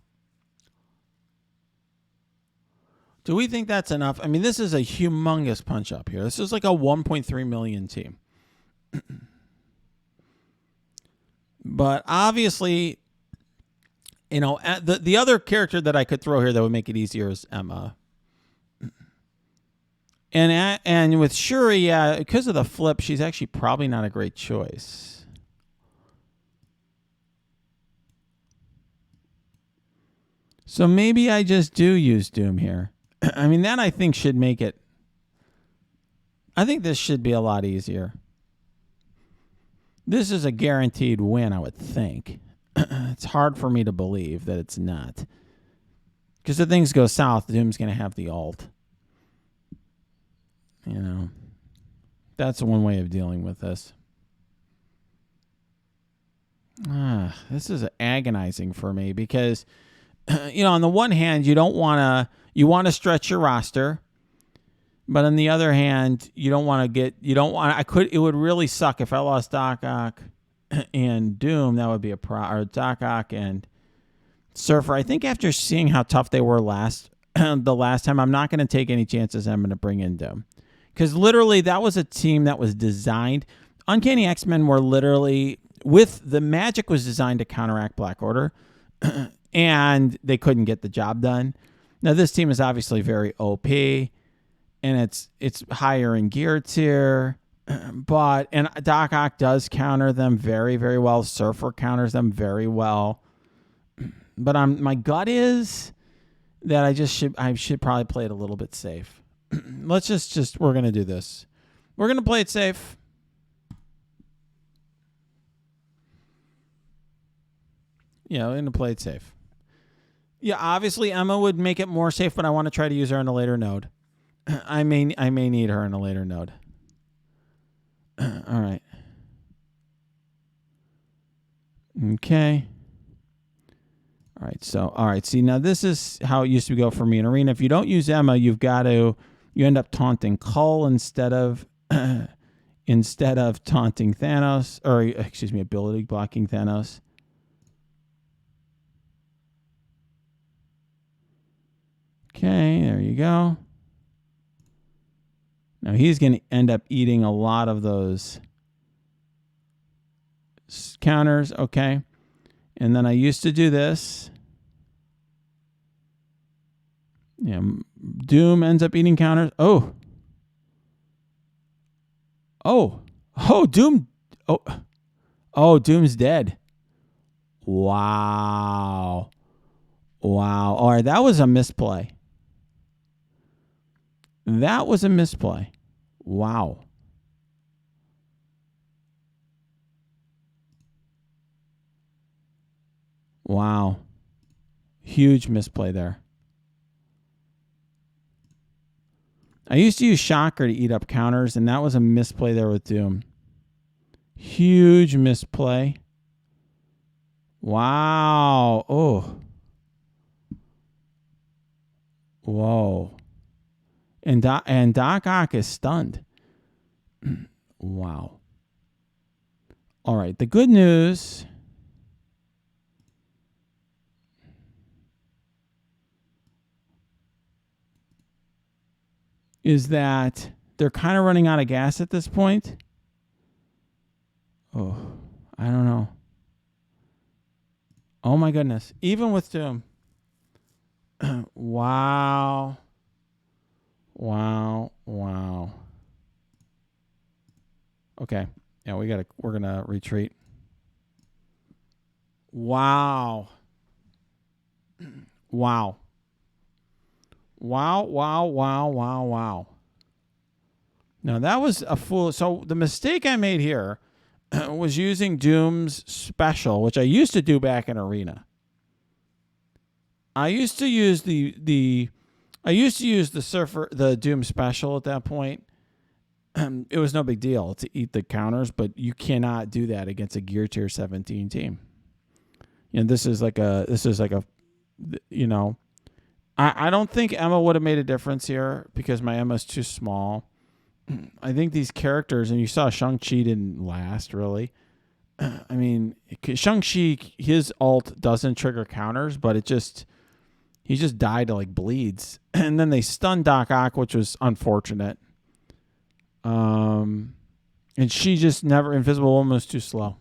Do we think that's enough? I mean, this is a humongous punch up here. This is like a 1.3 million team. But obviously, You know, the other character that I could throw here that would make it easier is Emma. And with Shuri, yeah, because of the flip, she's actually probably not a great choice. So maybe I just do use Doom here. I mean, that I think should make it... I think this should be a lot easier. This is a guaranteed win, I would think. It's hard for me to believe that it's not. Because if things go south, Doom's going to have the ult. You know, that's one way of dealing with this. This is agonizing for me because, you know, on the one hand, you want to stretch your roster, but on the other hand, it would really suck if I lost Doc Ock and Doom. That would be or Doc Ock and Surfer. I think after seeing how tough they were the last time, I'm not going to take any chances. I'm going to bring in Doom. Because literally, that was a team that was designed. Uncanny X-Men were literally, the magic was designed to counteract Black Order, and they couldn't get the job done. Now, this team is obviously very OP, and it's higher in gear tier, and Doc Ock does counter them very, very well. Surfer counters them very well. But my gut is that I should probably play it a little bit safe. Let's we're going to do this. We're going to play it safe. Yeah, we're going to play it safe. Yeah, obviously Emma would make it more safe, but I want to try to use her in a later node. I may need her in a later node. All right. Okay. All right. See, now this is how it used to go for me in Arena. If you don't use Emma, you end up taunting Cull instead of taunting Thanos, or excuse me, ability blocking Thanos. Okay, there you go. Now he's going to end up eating a lot of those counters. Okay. And then I used to do this. Yeah, Doom ends up eating counters. Oh, Doom. Doom's dead. Wow. All right, that was a misplay. Wow. Wow. Huge misplay there. I used to use Shocker to eat up counters, and that was a misplay there with Doom. Huge misplay. Wow. Oh. Whoa. And Doc Ock is stunned. Wow. All right. The good news is that they're kind of running out of gas at this point. Oh, I don't know. Oh my goodness. Even with Doom. Wow. Okay. Yeah, we're gonna retreat. Wow. Now that was a fool. So the mistake I made here was using Doom's special, which I used to do back in Arena. I used to use the Doom special at that point. It was no big deal to eat the counters, but you cannot do that against a Gear Tier 17 team. And this is like a, you know, I don't think Emma would have made a difference here because my Emma's too small. I think these characters, and you saw Shang-Chi didn't last really. I mean, Shang-Chi, his ult doesn't trigger counters, but he just died to like bleeds. And then they stunned Doc Ock, which was unfortunate. And she just never, Invisible Woman was too slow.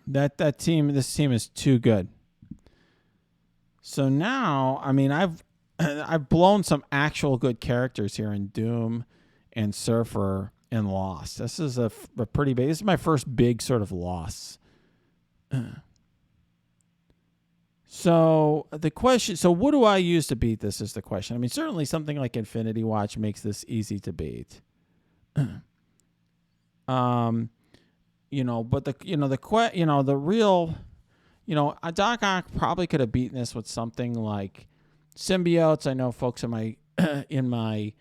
This team is too good. So now, I mean, I've blown some actual good characters here in Doom and Surfer and lost. This is a pretty big. This is my first big sort of loss. So the question. So what do I use to beat this? Is the question. I mean, certainly something like Infinity Watch makes this easy to beat. But the real. Doc Ock probably could have beaten this with something like Symbiotes. I know folks in my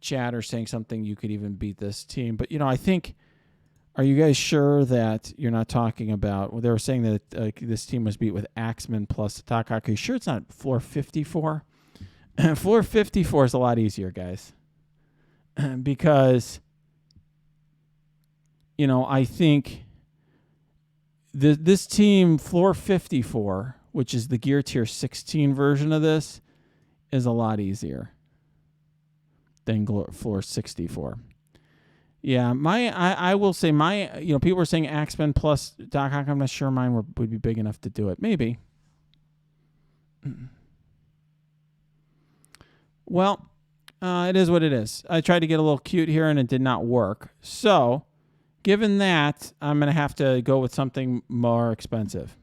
chat are saying something you could even beat this team. But I think, are you guys sure that you're not talking about? Well, they were saying that this team was beat with X-Men plus Doc Ock. Are you sure it's not floor 54? Floor 54 is a lot easier, guys, because I think. This team, floor 54, which is the Gear Tier 16 version of this, is a lot easier than floor 64. Yeah, I will say people are saying X-Men plus Doc Ock. I'm not sure mine would be big enough to do it. Maybe. Well, it is what it is. I tried to get a little cute here and it did not work. So, given that, I'm going to have to go with something more expensive.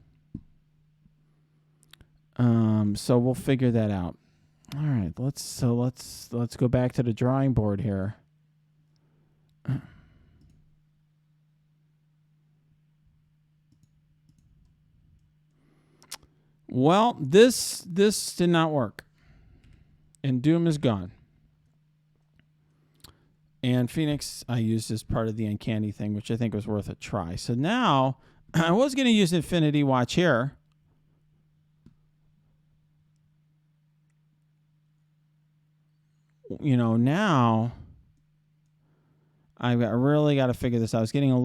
So we'll figure that out. All right, let's go back to the drawing board here. Well, this did not work. And Doom is gone. And Phoenix I used as part of the Uncanny thing, which I think was worth a try. So now I was going to use Infinity Watch here. Now I really got to figure this out. I was getting I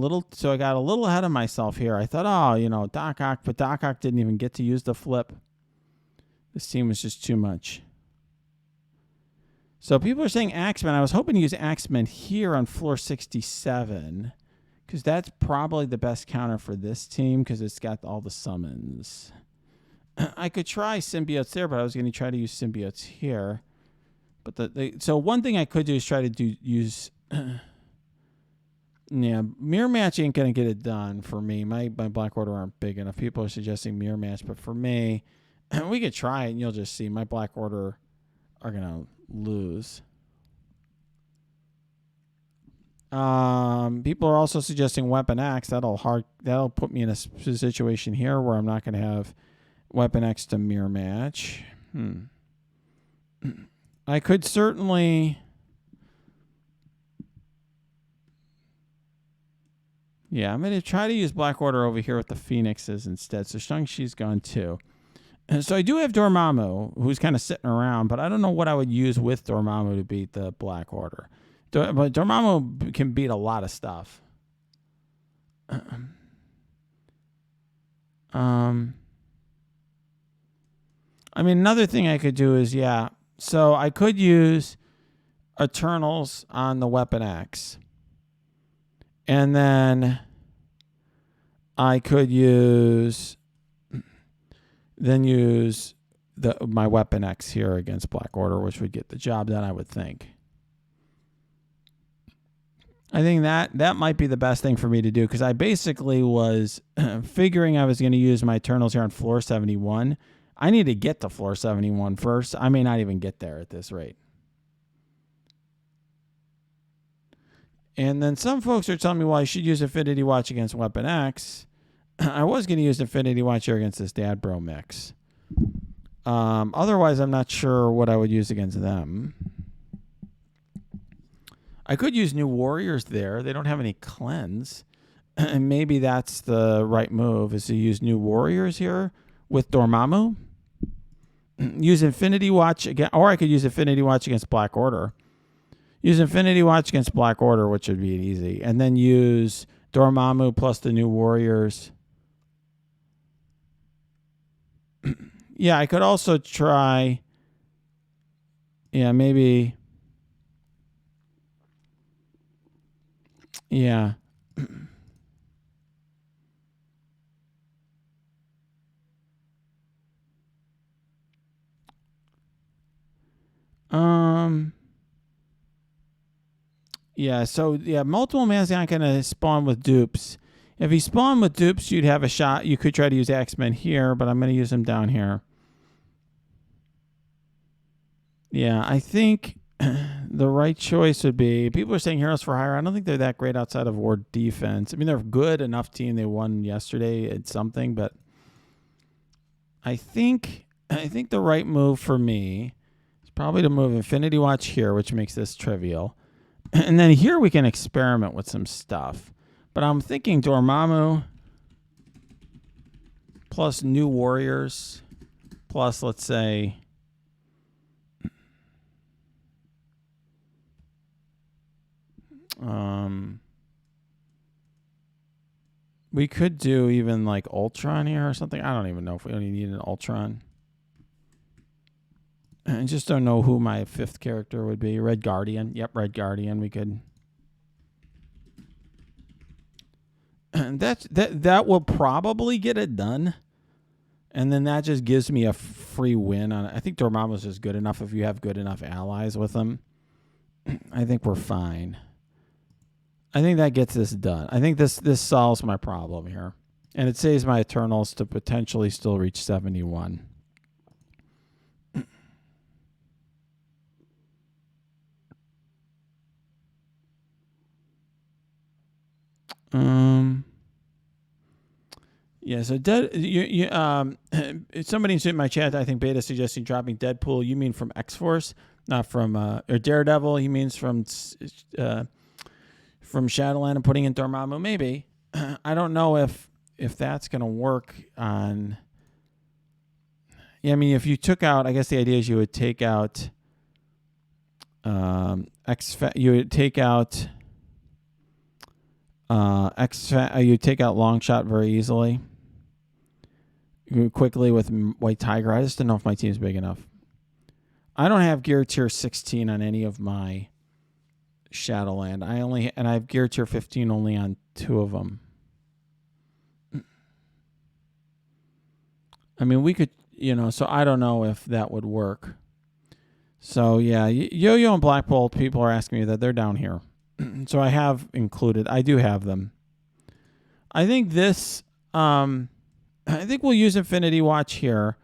got a little ahead of myself here. I thought, Doc Ock, but Doc Ock didn't even get to use the flip. This team was just too much. So people are saying X-Men. I was hoping to use X-Men here on floor 67 because that's probably the best counter for this team because it's got all the summons. I could try Symbiotes there, but I was going to try to use Symbiotes here. But so one thing I could do is try to use... Yeah, mirror match ain't going to get it done for me. My Black Order aren't big enough. People are suggesting mirror match, but for me, we could try it and you'll just see my Black Order are going to lose. People are also suggesting Weapon X. That'll put me in a situation here where I'm not going to have Weapon X to mirror match. I could certainly... Yeah, I'm going to try to use Black Order over here with the Phoenixes instead. So Shang-Chi's gone too. And so I do have Dormammu, who's kind of sitting around, but I don't know what I would use with Dormammu to beat the Black Order. But Dormammu can beat a lot of stuff. I mean, another thing I could do is, so I could use Eternals on the Weapon X. And then I could use my Weapon X here against Black Order, which would get the job done, I would think. I think that might be the best thing for me to do because I basically was figuring I was going to use my Eternals here on floor 71. I need to get to floor 71 first. I may not even get there at this rate. And then some folks are telling me, well, I should use Infinity Watch against Weapon X. I was going to use Infinity Watch here against this Dad Bro mix. Otherwise, I'm not sure what I would use against them. I could use New Warriors there. They don't have any cleanse. And maybe that's the right move, is to use New Warriors here with Dormammu. Use Infinity Watch again, or I could use Infinity Watch against Black Order. Use Infinity Watch against Black Order, which would be easy. And then use Dormammu plus the New Warriors. Yeah, I could also try... Yeah, maybe... Yeah. Yeah, so yeah, multiple man's not gonna spawn with dupes. If he spawned with dupes, you'd have a shot. You could try to use X-Men here, but I'm gonna use them down here. Yeah, I think the right choice would be, people are saying Heroes for Hire. I don't think they're that great outside of war defense. I mean, they're a good enough team. They won yesterday at something, but I think the right move for me is probably to move Infinity Watch here, which makes this trivial. And then here we can experiment with some stuff. But I'm thinking Dormammu plus New Warriors plus, let's say, we could do even like Ultron here or something. I don't even know if we only need an Ultron. I just don't know who my fifth character would be. Red Guardian. Yep, Red Guardian. We could. That will probably get it done. And then that just gives me a free win on it. I think Dormammu's just good enough if you have good enough allies with him. I think we're fine. I think that gets this done. I think this solves my problem here. And it saves my Eternals to potentially still reach 71. Yeah, so somebody in my chat, I think Beta suggesting dropping Deadpool. You mean from X-Force, not from or Daredevil? He means from Shadowland and putting in Dormammu. Maybe. I don't know if that's going to work on. Yeah, I mean, if you took out, I guess the idea is you would take out you would take out you take out Longshot very easily, quickly with White Tiger. I just don't know if my team's big enough. I don't have gear tier 16 on any of my Shadowland. I have gear tier 15 only on 2 of them. I mean, we could, so I don't know if that would work. So yeah, Yo-Yo and Black Bolt, people are asking me that. They're down here. So I do have them. I think I think we'll use Infinity Watch here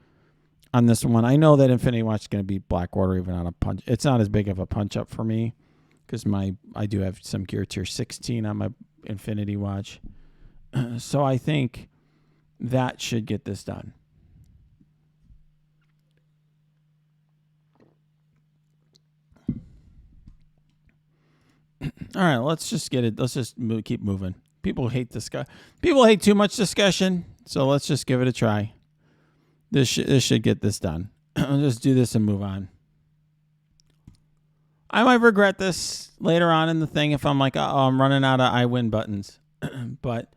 on this one. I know that Infinity Watch is going to beat Black Order even on a punch. It's not as big of a punch up for me because I do have some gear tier 16 on my Infinity Watch. So I think that should get this done. All right, let's just get it. Let's just keep moving. People hate too much discussion, so let's just give it a try. This should get this done. I'll just do this and move on. I might regret this later on in the thing if I'm like, I'm running out of I win buttons. But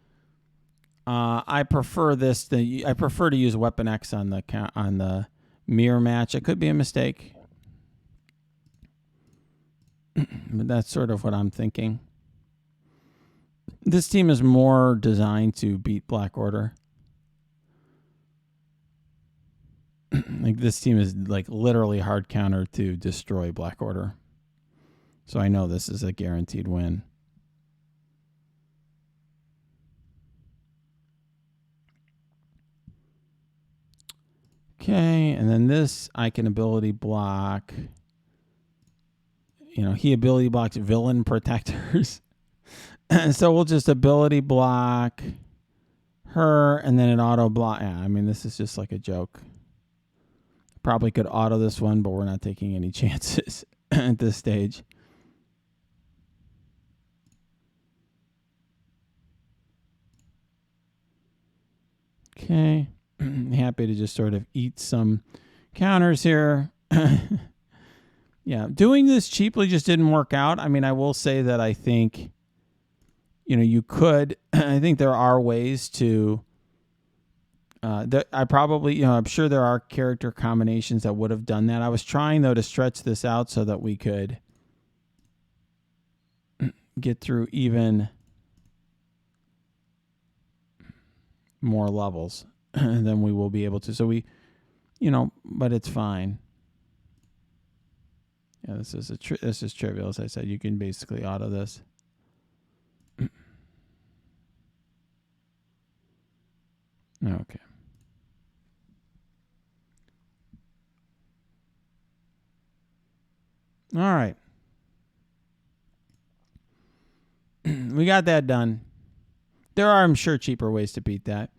I prefer to use Weapon X on the mirror match. It could be a mistake. But that's sort of what I'm thinking. This team is more designed to beat Black Order. Like this team is like literally hard counter to destroy Black Order. So I know this is a guaranteed win. Okay, and then this I can ability block. He ability blocks villain protectors. So we'll just ability block her and then an auto block. Yeah, I mean, this is just like a joke. Probably could auto this one, but we're not taking any chances at this stage. Okay. Happy to just sort of eat some counters here. Yeah, doing this cheaply just didn't work out. I mean, I will say that I think, you could. I think there are ways to. I'm sure there are character combinations that would have done that. I was trying though to stretch this out so that we could get through even more levels than we will be able to. So but it's fine. Yeah, this is trivial. As I said, you can basically auto this. Okay. All right. We got that done. There are, I'm sure, cheaper ways to beat that.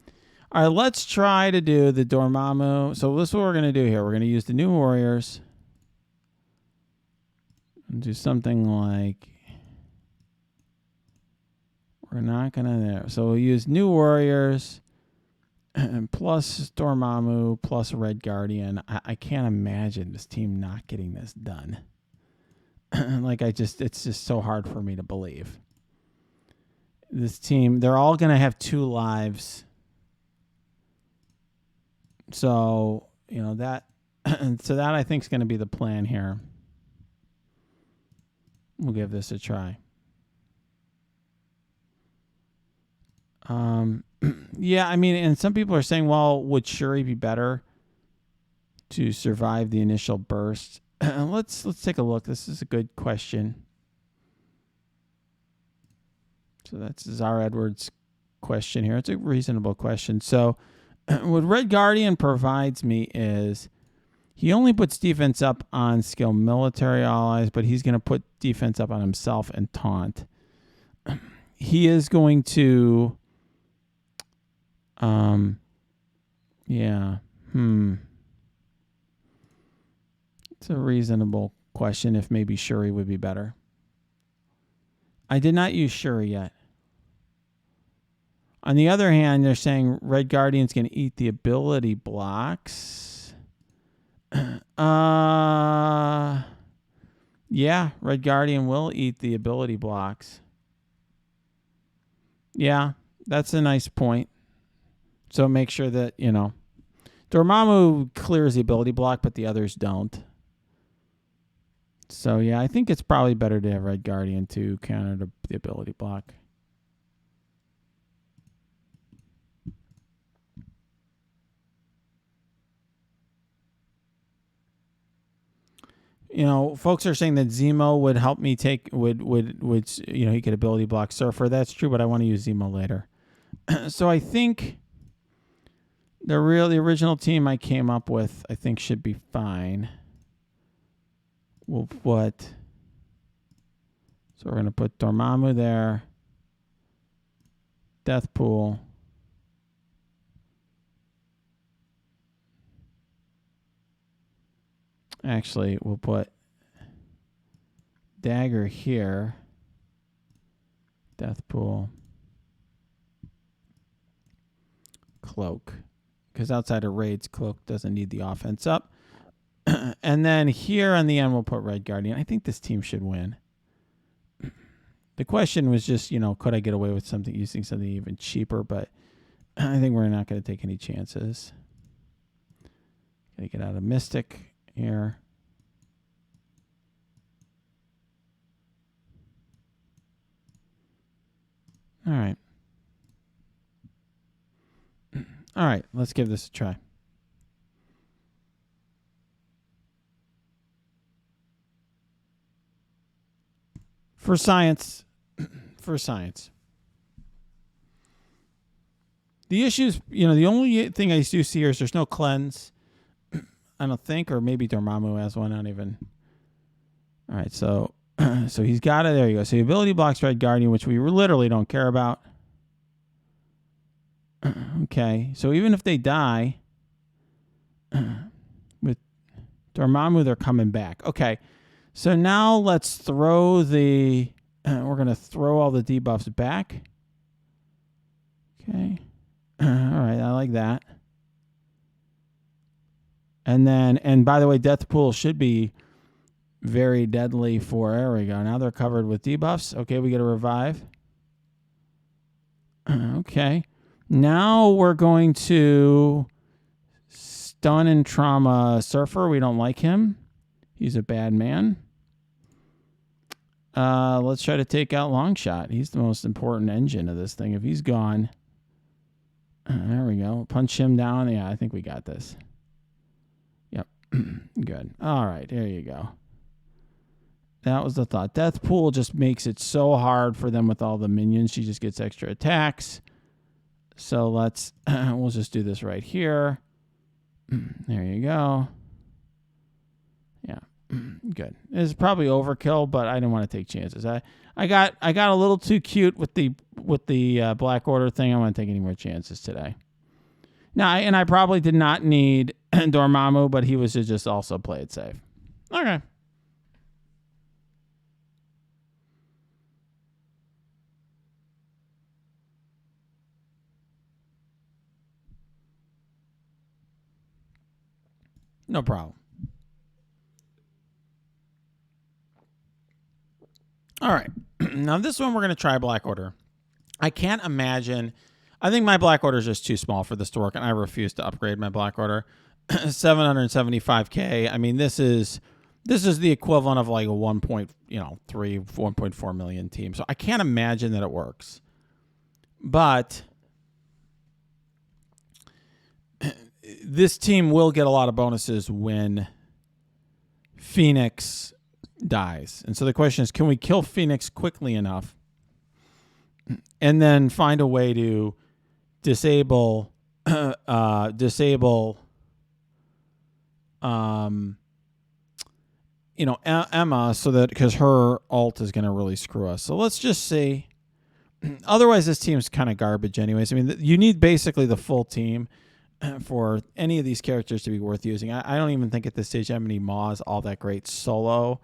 All right, let's try to do the Dormammu. So this is what we're going to do here. We're going to use the New Warriors. And do something like... We're not going to... So we'll use New Warriors plus Dormammu plus Red Guardian. I can't imagine this team not getting this done. It's just so hard for me to believe. This team, they're all going to have 2 lives. So, that I think is going to be the plan here. We'll give this a try. Yeah, I mean, and some people are saying, well, would Shuri be better to survive the initial burst? Let's take a look. This is a good question. So that's Czar Edwards' question here. It's a reasonable question. So what Red Guardian provides me is he only puts defense up on skilled military allies, but he's going to put defense up on himself and taunt. He is going to... It's a reasonable question if maybe Shuri would be better. I did not use Shuri yet. On the other hand, they're saying Red Guardian's going to eat the ability blocks. Yeah, Red Guardian will eat the ability blocks. Yeah, that's a nice point. So make sure that, Dormammu clears the ability block, but the others don't. So, yeah, I think it's probably better to have Red Guardian to counter the ability block. Folks are saying that Zemo would help me would he could ability block Surfer. That's true, but I want to use Zemo later. So I think the original team I came up with, I think, should be fine. So we're going to put Dormammu there. Deathpool. Actually, we'll put Dagger here. Deathpool. Cloak. Because outside of raids, Cloak doesn't need the offense up. And then here on the end, we'll put Red Guardian. I think this team should win. The question was just, could I get away with using something even cheaper? But I think we're not going to take any chances. Gotta get out of Mystic here. All right. All right, let's give this a try. For science. The issues, the only thing I do see here is there's no cleanse. I don't think, or maybe Dormammu has one. I don't even. All right, so he's got it. There you go. So the ability blocks Red Guardian, which we literally don't care about. Okay, so even if they die with Dormammu, they're coming back. Okay, so now let's throw we're going to throw all the debuffs back. Okay. All right, I like that. And by the way, Deathpool should be very deadly there we go. Now they're covered with debuffs. Okay, we get a revive. Okay. Now we're going to stun and trauma Surfer. We don't like him. He's a bad man. Let's try to take out Longshot. He's the most important engine of this thing. If he's gone, there we go. Punch him down. Yeah, I think we got this. Yep. Good. All right, there you go. That was the thought. Death Pool just makes it so hard for them with all the minions. She just gets extra attacks. So we'll just do this right here. There you go. Yeah, good. It's probably overkill, but I didn't want to take chances. I got a little too cute with the Black Order thing. I don't want to take any more chances today. Now, and I probably did not need Dormammu, but he was to just also play it safe. Okay. No problem. All right. Now, this one we're going to try Black Order. I can't imagine. I think my Black Order is just too small for this to work, and I refuse to upgrade my Black Order. 775K. I mean, this is the equivalent of like a 1.4 million team. So I can't imagine that it works. But this team will get a lot of bonuses when Phoenix dies. And so the question is, can we kill Phoenix quickly enough and then find a way to disable Emma, so that, because her ult is going to really screw us. So let's just see. Otherwise, this team's kind of garbage anyways. I mean, you need basically the full team for any of these characters to be worth using. I don't even think at this stage Emily Maw is all that great solo.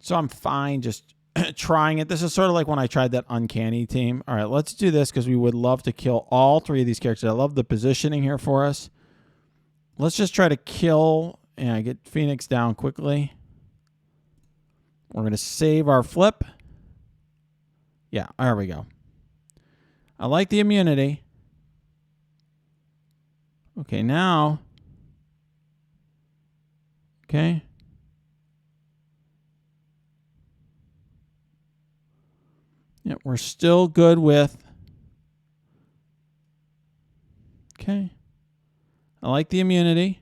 So I'm fine just trying it. This is sort of like when I tried that Uncanny team. All right, let's do this because we would love to kill all three of these characters. I love the positioning here for us. Let's just try to kill and get Phoenix down quickly. We're going to save our flip. Yeah, there we go. I like the immunity. Okay, now. Okay. Yeah, we're still good with. Okay. I like the immunity.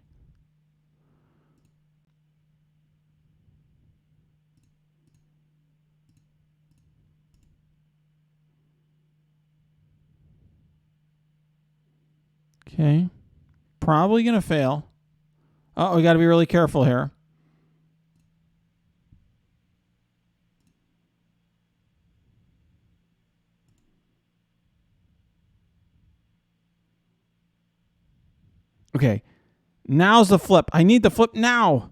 Okay. Probably going to fail. Oh, we got to be really careful here. Okay. Now's the flip. I need the flip now.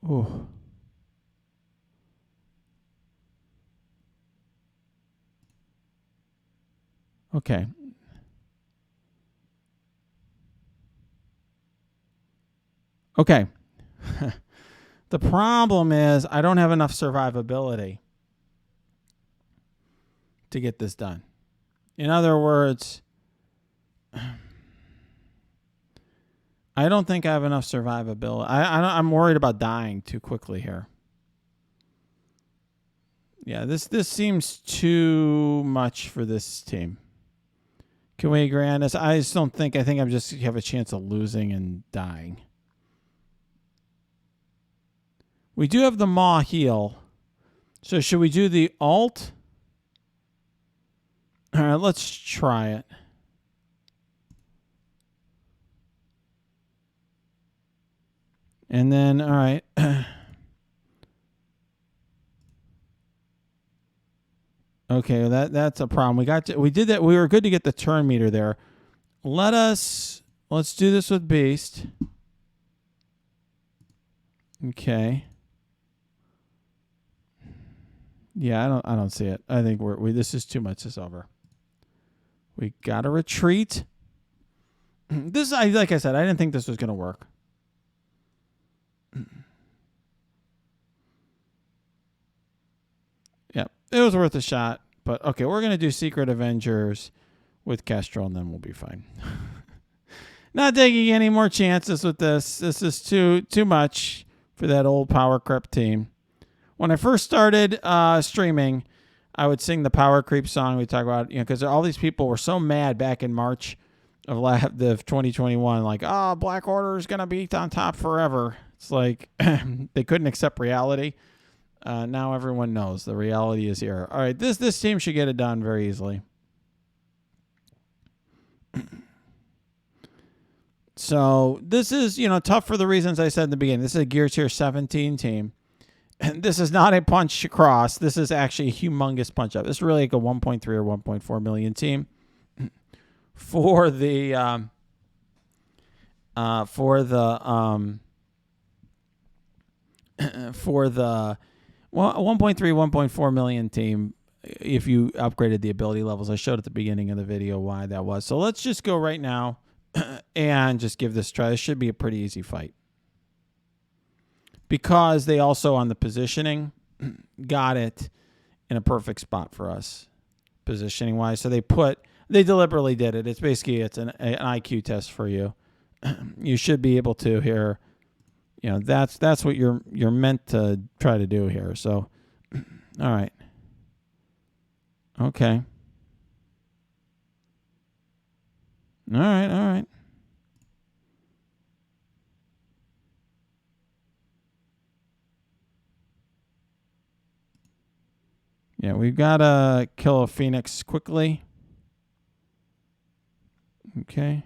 Ooh. Okay. Okay. The problem is I don't have enough survivability to get this done. In other words, I don't think I have enough survivability. I'm worried about dying too quickly here. Yeah, this seems too much for this team. Can we agree on this? I just don't think. I think I'm just have a chance of losing and dying. We do have the Maw heal. So should we do the ult? All right, let's try it. And then, all right. Okay, that's a problem. We did that. We were good to get the turn meter there. Let's do this with Beast. Okay. Yeah, I don't see it. I think this is too much. It's over. We got to retreat. Like I said, I didn't think this was going to work. Yeah, it was worth a shot. But okay, we're going to do Secret Avengers with Kestrel, and then we'll be fine. Not taking any more chances with this. This is too much for that old power creep team. When I first started streaming, I would sing the power creep song. We talk about, because all these people were so mad back in March of 2021, like, Black Order is going to be on top forever. It's like they couldn't accept reality. Now everyone knows the reality is here. All right, this team should get it done very easily. So this is, tough for the reasons I said in the beginning. This is a Gear Tier 17 team. And this is not a punch across. This is actually a humongous punch up. This is really like a 1.3 or 1.4 million team for the 1.3, 1.4 million team. If you upgraded the ability levels, I showed at the beginning of the video why that was. So let's just go right now and just give this a try. This should be a pretty easy fight. Because they also, on the positioning, got it in a perfect spot for us, positioning-wise. So they deliberately did it. It's basically, it's an IQ test for you. You should be able to here, that's what you're meant to try to do here. So, all right. Okay. All right. Yeah, we've got to kill a Phoenix quickly. Okay.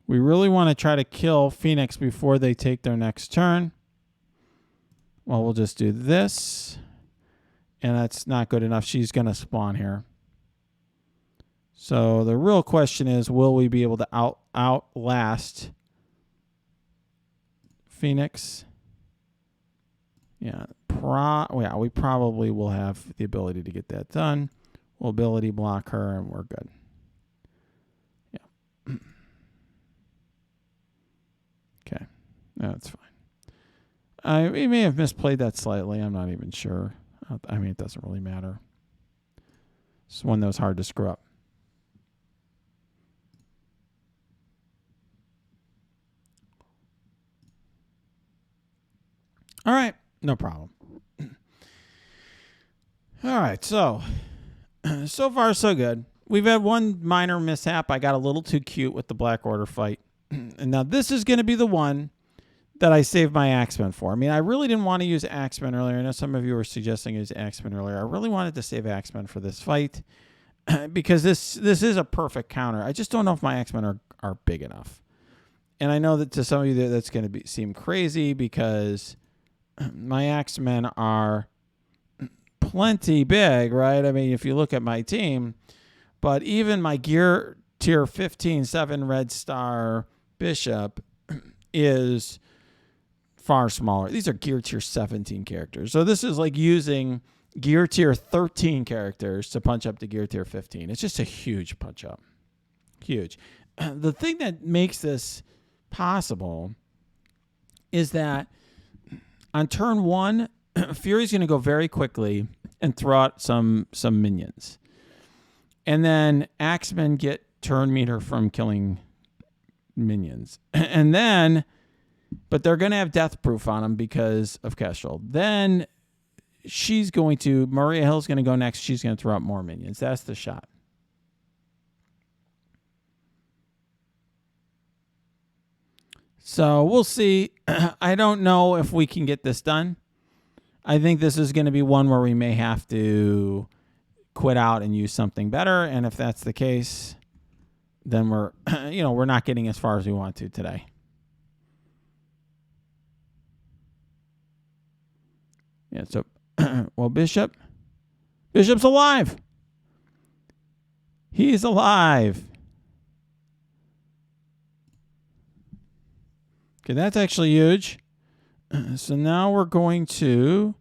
We really want to try to kill Phoenix before they take their next turn. Well, we'll just do this. And that's not good enough. She's going to spawn here. So the real question is, will we be able to outlast Phoenix? Yeah, we probably will have the ability to get that done. We'll ability block her, and we're good. Yeah. Okay, that's fine. We may have misplayed that slightly. I'm not even sure. I mean, it doesn't really matter. It's one that was hard to screw up. All right, no problem. All right, so far so good. We've had one minor mishap. I got a little too cute with the Black Order fight. And now this is going to be the one that I saved my X-Men for. I mean, I really didn't want to use X-Men earlier. I know some of you were suggesting use X-Men earlier. I really wanted to save X-Men for this fight because this is a perfect counter. I just don't know if my X-Men are big enough. And I know that to some of you that's going to seem crazy because my X-Men are plenty big, right? I mean, if you look at my team, but even my Gear Tier 15, 7 Red Star Bishop is far smaller. These are Gear Tier 17 characters. So this is like using Gear Tier 13 characters to punch up to Gear Tier 15. It's just a huge punch up. Huge. The thing that makes this possible is that on turn 1, Fury's going to go very quickly and throw out some minions. And then X-Men get turn meter from killing minions. And then, but they're going to have death proof on them because of Kestrel. Then Maria Hill's going to go next. She's going to throw out more minions. That's the shot. So we'll see. I don't know if we can get this done. I think this is going to be one where we may have to quit out and use something better. And if that's the case, then we're not getting as far as we want to today. Yeah, so, well, Bishop's alive. He's alive. Okay, that's actually huge. So now we're going to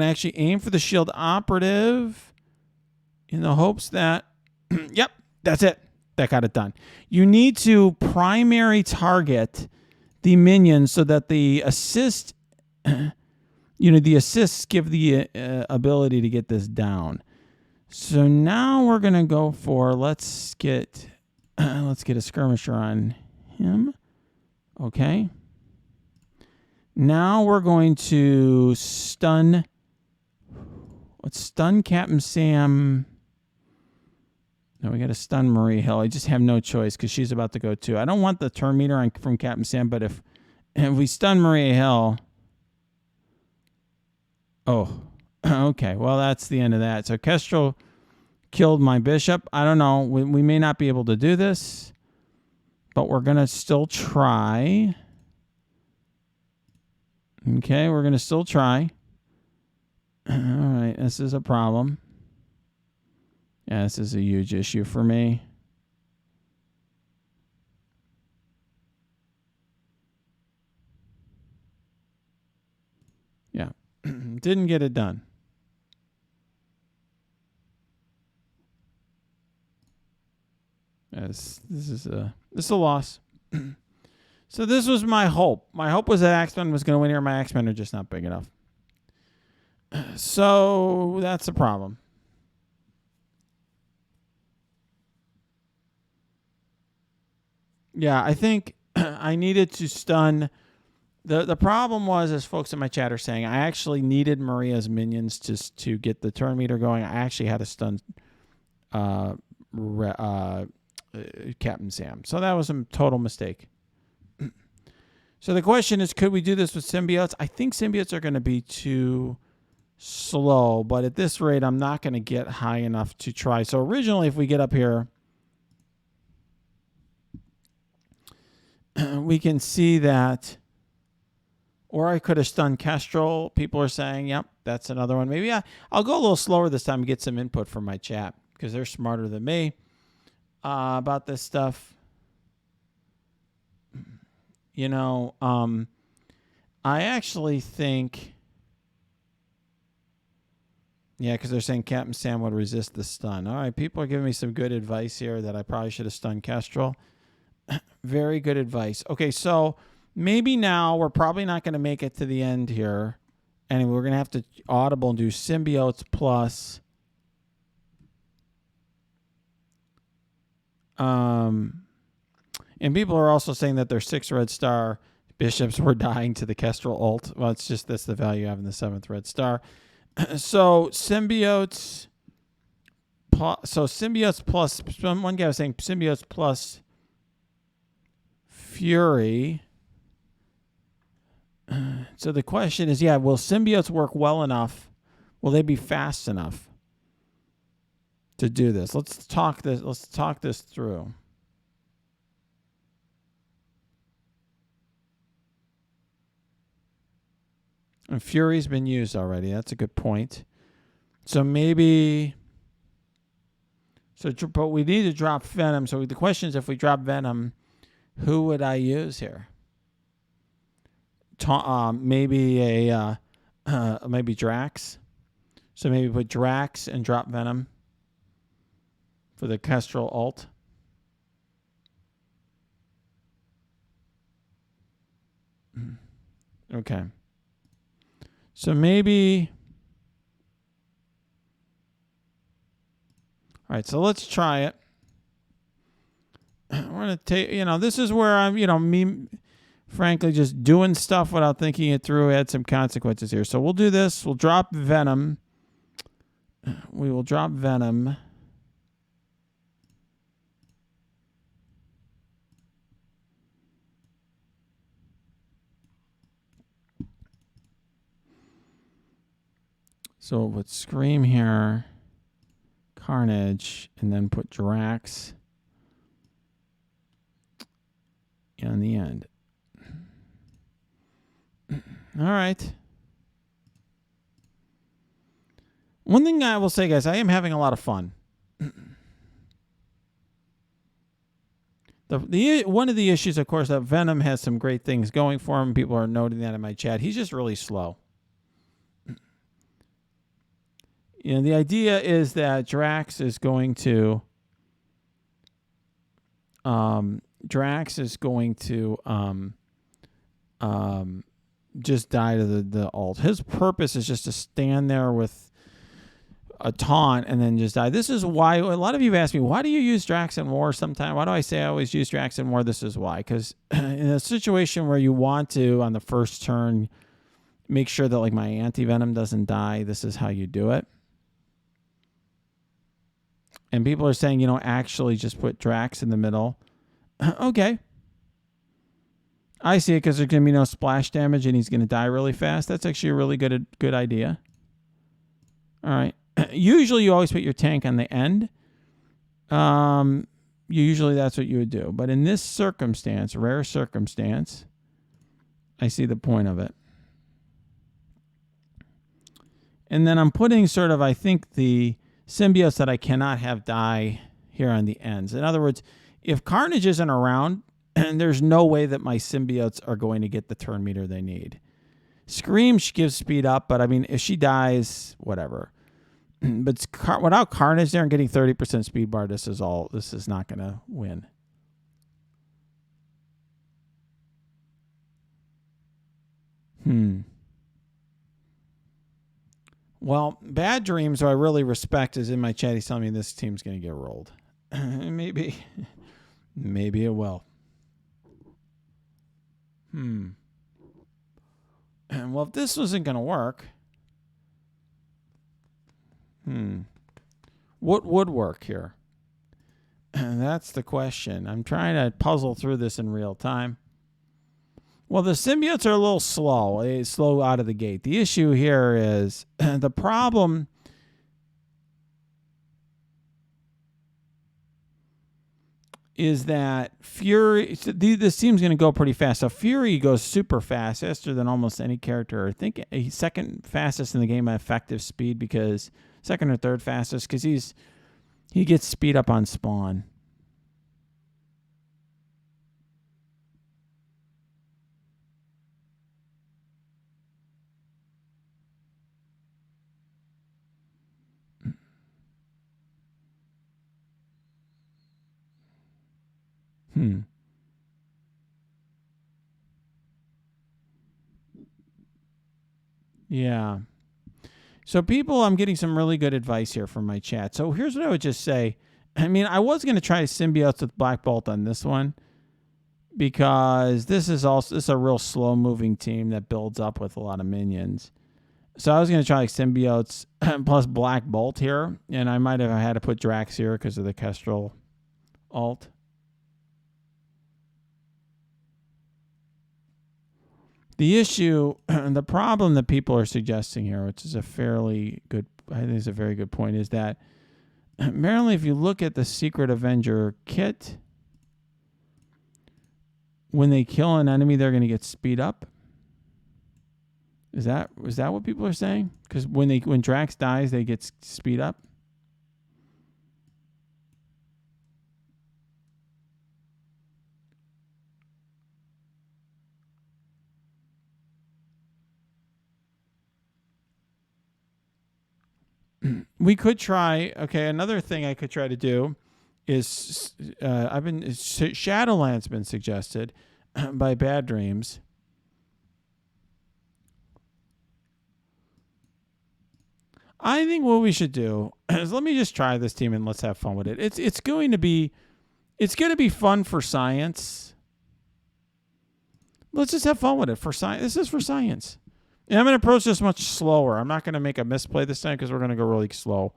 actually aim for the shield operative in the hopes that, yep, that's it. That got it done. You need to primary target the minions so that the assist, the assists give the ability to get this down. So now we're going to go for, let's get Let's get a skirmisher on him. Okay. Now we're going to stun. Let's stun Captain Sam. No, we got to stun Maria Hill. I just have no choice because she's about to go too. I don't want the turn meter from Captain Sam, but if we stun Maria Hill. Oh, okay. Well, that's the end of that. So Kestrel killed my bishop. I don't know. We may not be able to do this, but we're going to still try. Okay, we're going to still try. All right, this is a problem. Yeah, this is a huge issue for me. Yeah, didn't get it done. Yes, this is a loss. So this was my hope. My hope was that X-Men was going to win here. My X-Men are just not big enough. So that's the problem. Yeah, I think I needed to stun. The problem was, as folks in my chat are saying, I actually needed Maria's minions to get the turn meter going. I actually had to stun Captain Sam. So that was a total mistake. So the question is, could we do this with symbiotes? I think symbiotes are going to be too slow, but at this rate, I'm not going to get high enough to try. So originally, if we get up here, we can see that, or I could have stunned Kestrel. People are saying, yep, that's another one. Maybe I'll go a little slower this time and get some input from my chat because they're smarter than me about this stuff. You know, I actually think, yeah, because they're saying Captain Sam would resist the stun. All right, people are giving me some good advice here that I probably should have stunned Kestrel. Very good advice. Okay, so maybe now we're probably not going to make it to the end here. And we're going to have to audible and do symbiotes plus. And people are also saying that their 6 red star bishops were dying to the Kestrel ult. Well, it's just that's the value of having the 7th red star. So symbiotes. So symbiotes plus. One guy was saying symbiotes plus Fury. So the question is, yeah, will symbiotes work well enough? Will they be fast enough to do this? Let's talk this through. And Fury's been used already. That's a good point. So maybe. But we need to drop Venom. So the question is, if we drop Venom, who would I use here? Maybe maybe Drax. So maybe put Drax and drop Venom for the Kestrel ult. Okay. So maybe. All right, so let's try it. We're going to take, this is where I'm, me, frankly, just doing stuff without thinking it through had some consequences here. So we'll do this. We'll drop Venom. We will drop Venom. So we'll put Scream here, Carnage, and then put Drax in the end. All right. One thing I will say, guys, I am having a lot of fun. One of the issues, of course, that Venom has some great things going for him. People are noting that in my chat. He's just really slow. The idea is that Drax is going to just die to the ult. His purpose is just to stand there with a taunt and then just die. This is why a lot of you have asked me, why do you use Drax in War sometime? Why do I say I always use Drax in War? This is why. Because in a situation where you want to, on the first turn, make sure that like my anti-venom doesn't die, this is how you do it. And people are saying, you know, actually just put Drax in the middle. Okay. I see it because there's going to be no splash damage and he's going to die really fast. That's actually a really good idea. All right. Usually you always put your tank on the end. Usually that's what you would do. But in this circumstance, rare circumstance, I see the point of it. And then I'm putting sort of, I think, the symbiotes that I cannot have die here on the ends. In other words, if Carnage isn't around, there's no way that my symbiotes are going to get the turn meter they need. Scream gives speed up, but I mean, if she dies, whatever. But without Carnage there and getting 30% speed bar, this is not going to win. Well, Bad Dreams, who I really respect, is in my chat. He's telling me this team's going to get rolled. Maybe it will. Well, if this wasn't going to work, what would work here? That's the question. I'm trying to puzzle through this in real time. Well, the symbiotes are a little slow. Slow out of the gate. The issue here is the problem is that Fury, this team's going to go pretty fast. So Fury goes super fast, faster than almost any character. I think he's second fastest in the game at effective speed, because second or third fastest, because he gets speed up on spawn. Yeah. So people, I'm getting some really good advice here from my chat. So here's what I would just say. I mean, I was going to try symbiotes with Black Bolt on this one, because this is a real slow moving team that builds up with a lot of minions. So I was going to try like symbiotes plus Black Bolt here, and I might have had to put Drax here because of the Kestrel ult. The issue, the problem that people are suggesting here, which is I think is a very good point, is that apparently if you look at the Secret Avenger kit, when they kill an enemy, they're going to get speed up. Is that what people are saying? Because when Drax dies, they get speed up. We could try. Okay, another thing I could try to do is Shadowland's been suggested by Bad Dreams. I think what we should do is let me just try this team and let's have fun with it. It's going to be fun for science. Let's just have fun with it for science. This is for science. And I'm going to approach this much slower. I'm not going to make a misplay this time because we're going to go really slow.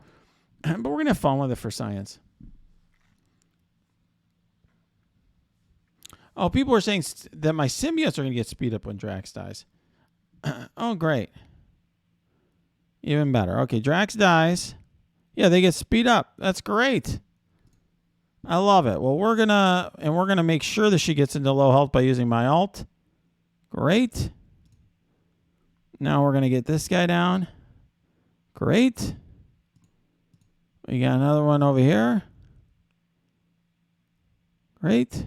But we're going to have fun with it for science. Oh, people are saying that my symbiotes are going to get speed up when Drax dies. Oh, great. Even better. Okay, Drax dies. Yeah, they get speed up. That's great. I love it. Well, we're going to make sure that she gets into low health by using my ult. Great. Now we're going to get this guy down. Great. We got another one over here. Great.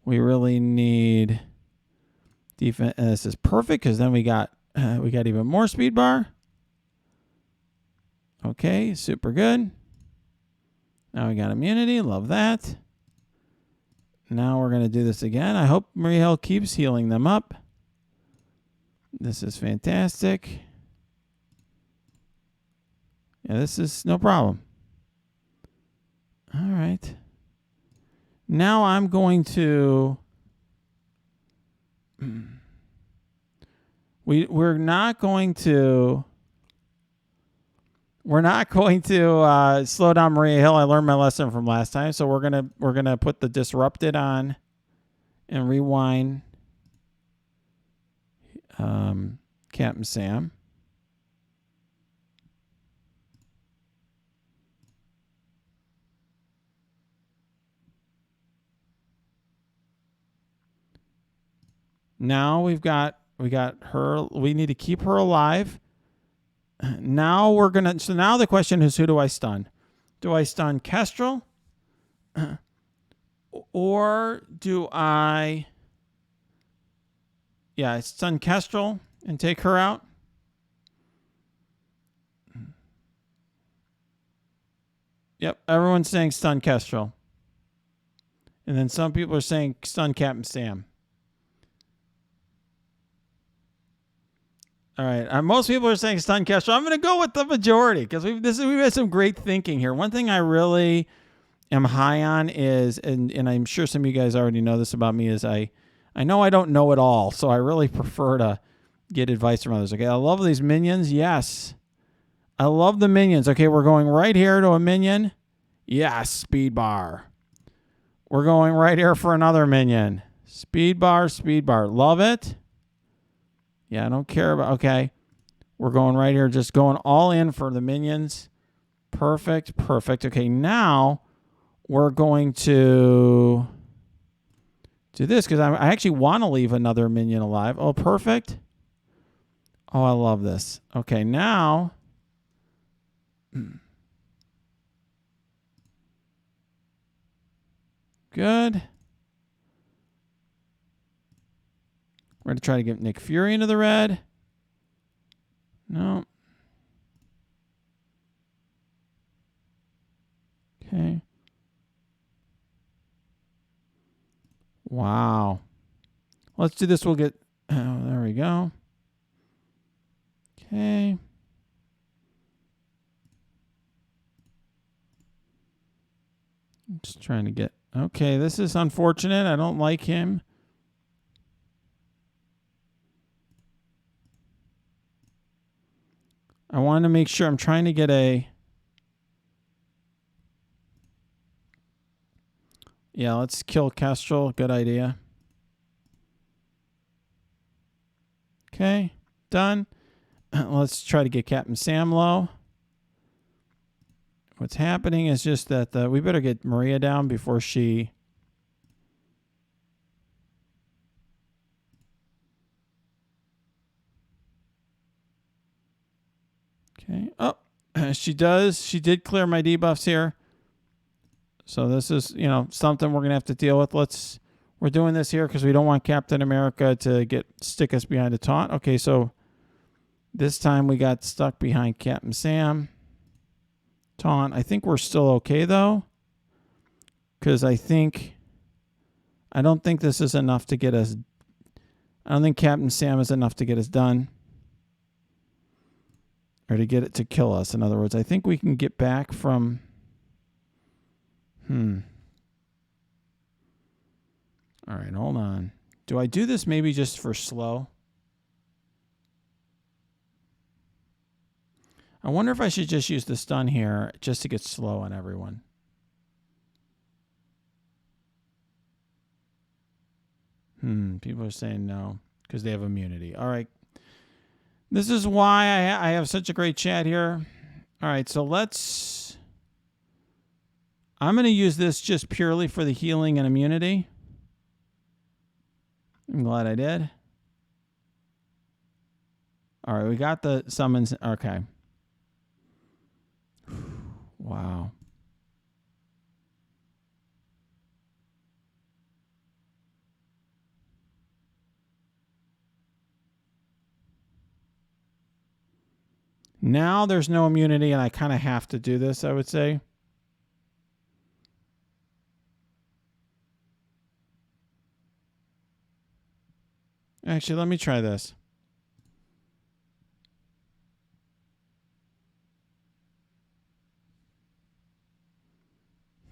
We really need defense. This is perfect because then we got even more speed bar. Okay, super good. Now we got immunity. Love that. Now we're going to do this again. I hope Mariel keeps healing them up. This is fantastic. Yeah, this is no problem. All right. Now I'm going to... We're not going to slow down Maria Hill. I learned my lesson from last time, so we're gonna put the disrupted on and rewind Captain Sam. Now we got her. We need to keep her alive. Now so now the question is, who do I stun? Do I stun Kestrel? Or do I stun Kestrel and take her out? Yep, everyone's saying stun Kestrel. And then some people are saying stun Captain Sam. All right. Most people are saying stun Kestrel. I'm going to go with the majority because we've had some great thinking here. One thing I really am high on is, and I'm sure some of you guys already know this about me, is I know I don't know it all, so I really prefer to get advice from others. Okay, I love these minions. Yes. I love the minions. Okay, we're going right here to a minion. Yes, speed bar. We're going right here for another minion. Speed bar, speed bar. Love it. Yeah, I don't care about... Okay. We're going right here. Just going all in for the minions. Perfect. Perfect. Okay, now we're going to do this because I actually want to leave another minion alive. Oh, perfect. Oh, I love this. Okay, now... Good. We're going to try to get Nick Fury into the red. No. Okay. Wow. Let's do this. We'll get... Oh, there we go. Okay. I'm just trying to get... Okay, this is unfortunate. I don't like him. I want to make sure I'm trying to get a... Yeah, let's kill Kestrel. Good idea. Okay, done. Let's try to get Captain Sam low. What's happening is just that we better get Maria down before she... Okay. Oh, she does. She did clear my debuffs here. So this is, something we're going to have to deal with. We're doing this here because we don't want Captain America to stick us behind a taunt. Okay, so this time we got stuck behind Captain Sam. Taunt. I think we're still okay, though. Because I don't think this is enough to get us... I don't think Captain Sam is enough to get us done. Or to get it to kill us. In other words, I think we can get back from... All right, hold on. Do I do this maybe just for slow? I wonder if I should just use the stun here just to get slow on everyone. People are saying no because they have immunity. All right. This is why I have such a great chat here. All right, so I'm going to use this just purely for the healing and immunity. I'm glad I did. All right, we got the summons. Okay. Wow. Now there's no immunity, and I kind of have to do this, I would say. Actually, let me try this.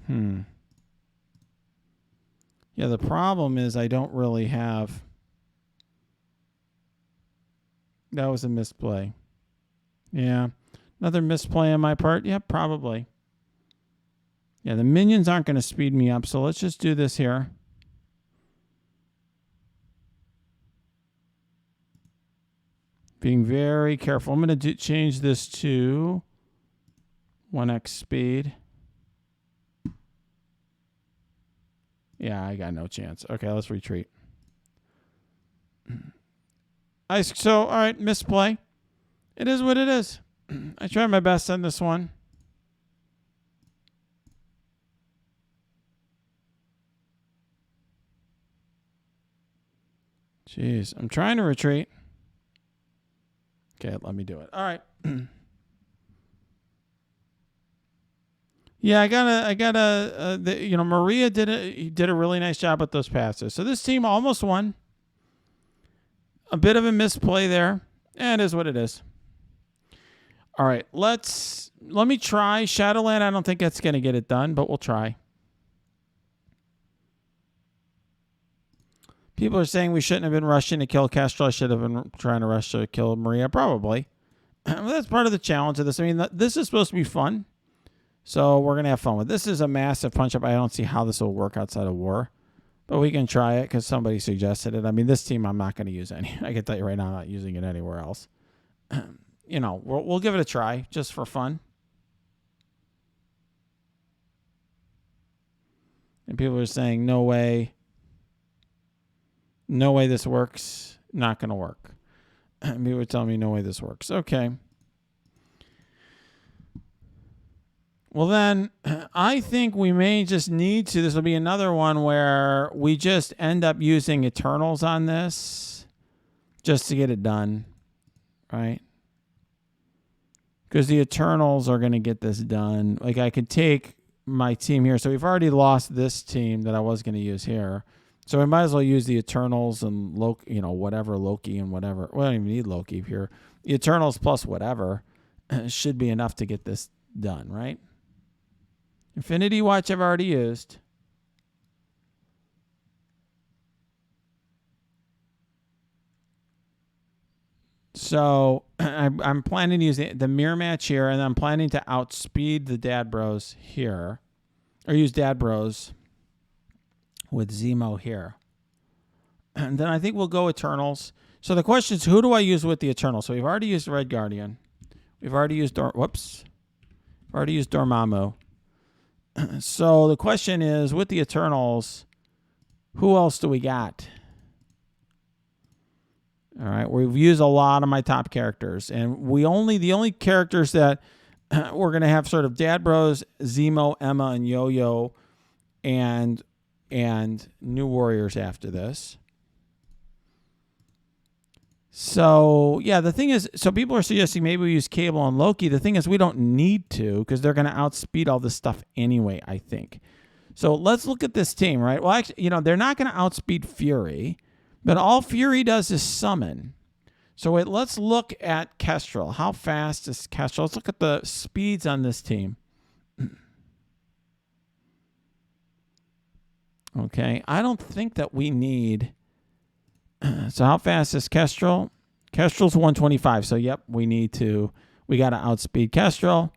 Yeah, the problem is I don't really have... That was a misplay. Yeah. Another misplay on my part? Yeah, probably. Yeah, the minions aren't going to speed me up, so let's just do this here. Being very careful. I'm going to change this to 1x speed. Yeah, I got no chance. Okay, let's retreat. All right, misplay. It is what it is. I tried my best on this one. Jeez, I'm trying to retreat. Okay, let me do it. All right. Yeah, Maria did a really nice job with those passes. So this team almost won. A bit of a misplay there. It is what it is. All right, let me try Shadowland. I don't think that's going to get it done, but we'll try. People are saying we shouldn't have been rushing to kill Kestrel. I should have been trying to rush to kill Maria, probably. Well, that's part of the challenge of this. I mean, this is supposed to be fun. So we're going to have fun with it. This is a massive punch-up. I don't see how this will work outside of war. But we can try it because somebody suggested it. I mean, this team I'm not going to use any. I can tell you right now I'm not using it anywhere else. We'll give it a try just for fun. And people are saying, no way. No way this works. Not going to work. People are telling me no way this works. Okay. Well, then, I think we may just need to. This will be another one where we just end up using Eternals on this just to get it done, right? Because the Eternals are going to get this done. Like, I could take my team here. So we've already lost this team that I was going to use here. So we might as well use the Eternals and Loki, whatever, Loki and whatever. We don't even need Loki here. The Eternals plus whatever should be enough to get this done, right? Infinity Watch I've already used. So I'm planning to use the mirror match here, and I'm planning to outspeed the Dad Bros here. Or use Dad Bros with Zemo here. And then I think we'll go Eternals. So the question is, who do I use with the Eternals? So we've already used Red Guardian. We've already used Dormammu. So the question is, with the Eternals, who else do we got? All right, we've used a lot of my top characters, and the only characters that we're going to have sort of Dad Bros, Zemo, Emma, and Yo-Yo, and New Warriors after this. So, yeah, the thing is, so people are suggesting maybe we use Cable and Loki. The thing is, we don't need to because they're going to outspeed all this stuff anyway, I think. So let's look at this team, right? Well, actually, they're not going to outspeed Fury, but all Fury does is summon. So let's look at Kestrel. How fast is Kestrel? Let's look at the speeds on this team. Okay, I don't think that we need... So how fast is Kestrel? Kestrel's 125. So, yep, we got to outspeed Kestrel.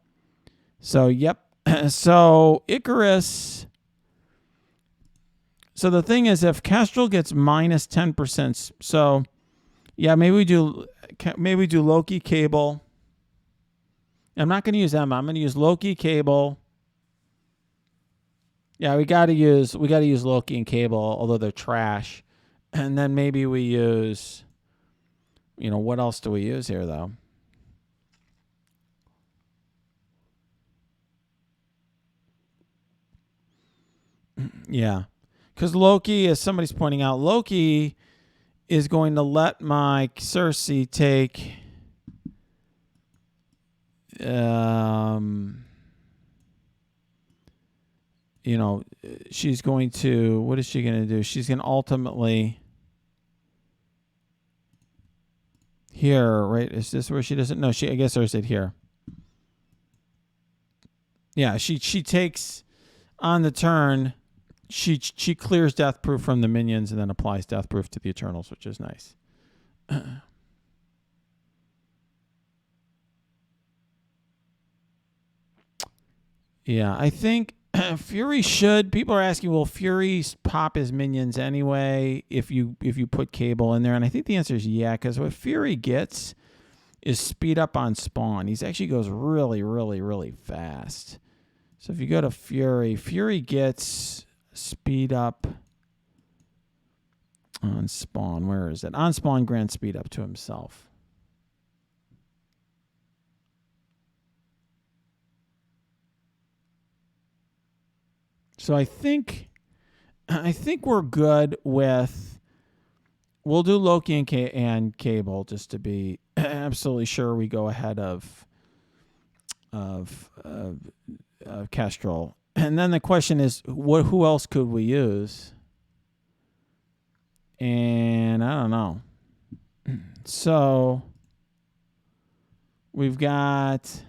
So, yep. So, Icarus. So, the thing is, if Kestrel gets minus 10%, so, yeah, maybe we do Loki, Cable. I'm not going to use Emma. I'm going to use Loki, Cable. Yeah, we got to use Loki and Cable, although they're trash. And then maybe we use, what else do we use here, though? Yeah. Because Loki, as somebody's pointing out, Loki is going to let my Cersei take... she's going to, what is she going to do? She's going to ultimately here, right? Is this where she doesn't? No, I guess there's it here. Yeah, she takes, on the turn, she clears Death Proof from the minions and then applies Death Proof to the Eternals, which is nice. Yeah, I think Fury should. People are asking, will Fury pop his minions anyway if you put Cable in there? And I think the answer is yeah, because what Fury gets is speed up on spawn. He actually goes really, really, really fast. So if you go to Fury, Fury gets speed up on spawn. Where is it? On spawn, grant speed up to himself. So I think we're good with. We'll do Loki and Cable just to be absolutely sure we go ahead of Kestrel. And then the question is, who else could we use? And I don't know. So we've got.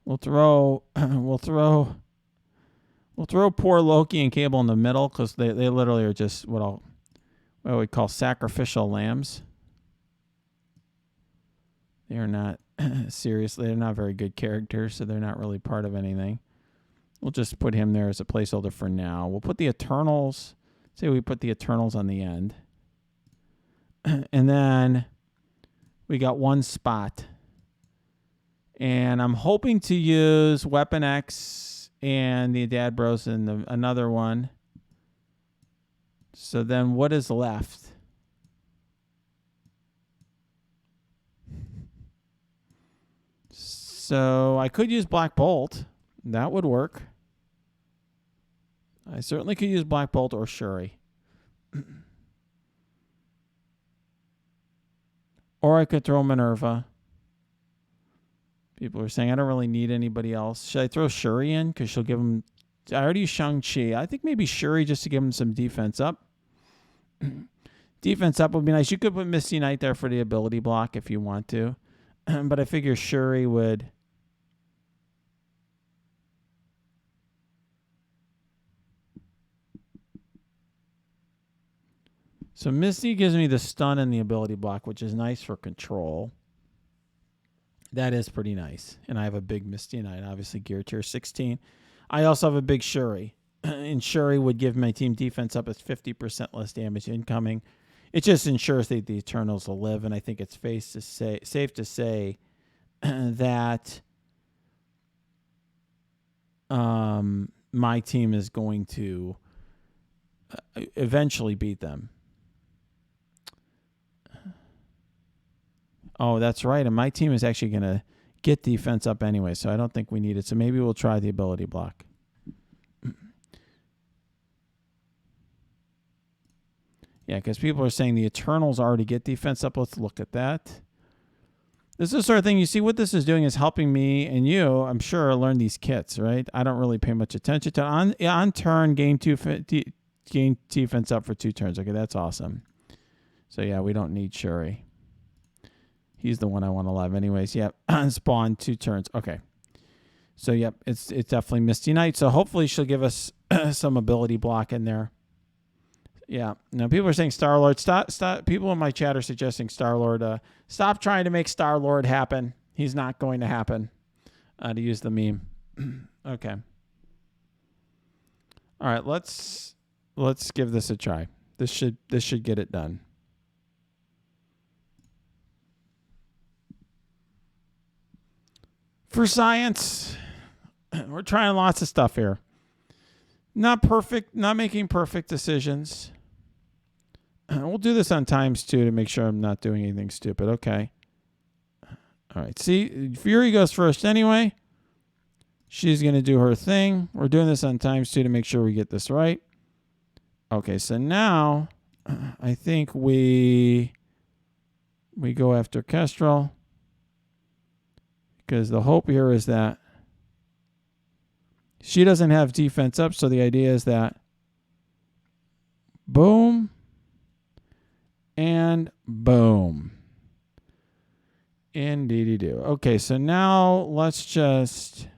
We'll throw poor Loki and Cable in the middle because they literally are just what we call sacrificial lambs. They are not seriously. They're not very good characters, so they're not really part of anything. We'll just put him there as a placeholder for now. We'll put the Eternals. Say we put the Eternals on the end, and then we got one spot. And I'm hoping to use Weapon X and the Dad Bros in another one. So then what is left? So I could use Black Bolt. That would work. I certainly could use Black Bolt or Shuri. Or I could throw Minerva. People are saying, I don't really need anybody else. Should I throw Shuri in? Because she'll give him... I already used Shang-Chi. I think maybe Shuri just to give him some defense up. Defense up would be nice. You could put Misty Knight there for the ability block if you want to. But I figure Shuri would... So Misty gives me the stun and the ability block, which is nice for control. That is pretty nice. And I have a big Misty Knight, obviously gear tier 16. I also have a big Shuri. And Shuri would give my team defense up as 50% less damage incoming. It just ensures that the Eternals will live. And I think it's safe to say that my team is going to eventually beat them. Oh, that's right. And my team is actually going to get defense up anyway, so I don't think we need it. So maybe we'll try the ability block. Yeah, because people are saying the Eternals already get defense up. Let's look at that. This is the sort of thing, you see what this is doing is helping me and you, I'm sure, learn these kits, right? I don't really pay much attention to it. On turn, gain defense up for 2 turns. Okay, that's awesome. So, yeah, we don't need Shuri. He's the one I want to love anyways. Yep. Spawn 2 turns. Okay. So, yep, it's definitely Misty Knight. So, hopefully she'll give us some ability block in there. Yeah. Now, people are saying Star-Lord. Stop. People in my chat are suggesting Star-Lord. Stop trying to make Star-Lord happen. He's not going to happen, to use the meme. Okay. All right. Let's give this a try. This should get it done. For science, we're trying lots of stuff here. Not perfect, not making perfect decisions. We'll do this on times 2 to make sure I'm not doing anything stupid. Okay. All right. See, Fury goes first anyway. She's going to do her thing. We're doing this on times 2 to make sure we get this right. Okay, so now I think we go after Kestrel. Because the hope here is that she doesn't have defense up, so the idea is that boom and boom. Indeedy do. Okay, so now let's just...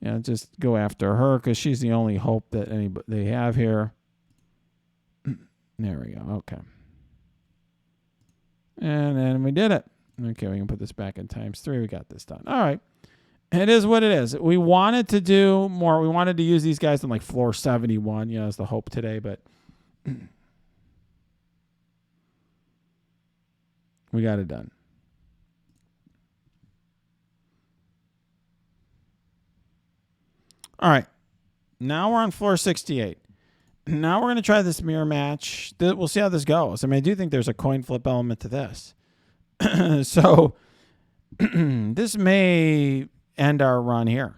Yeah, just go after her because she's the only hope that they have here. There we go. Okay. And then we did it. Okay, we can put this back in ×3. We got this done. All right. It is what it is. We wanted to do more. We wanted to use these guys on like floor 71, as the hope today, but we got it done. All right. Now we're on floor 68. Now we're going to try this mirror match. We'll see how this goes. I mean, I do think there's a coin flip element to this. So this may end our run here.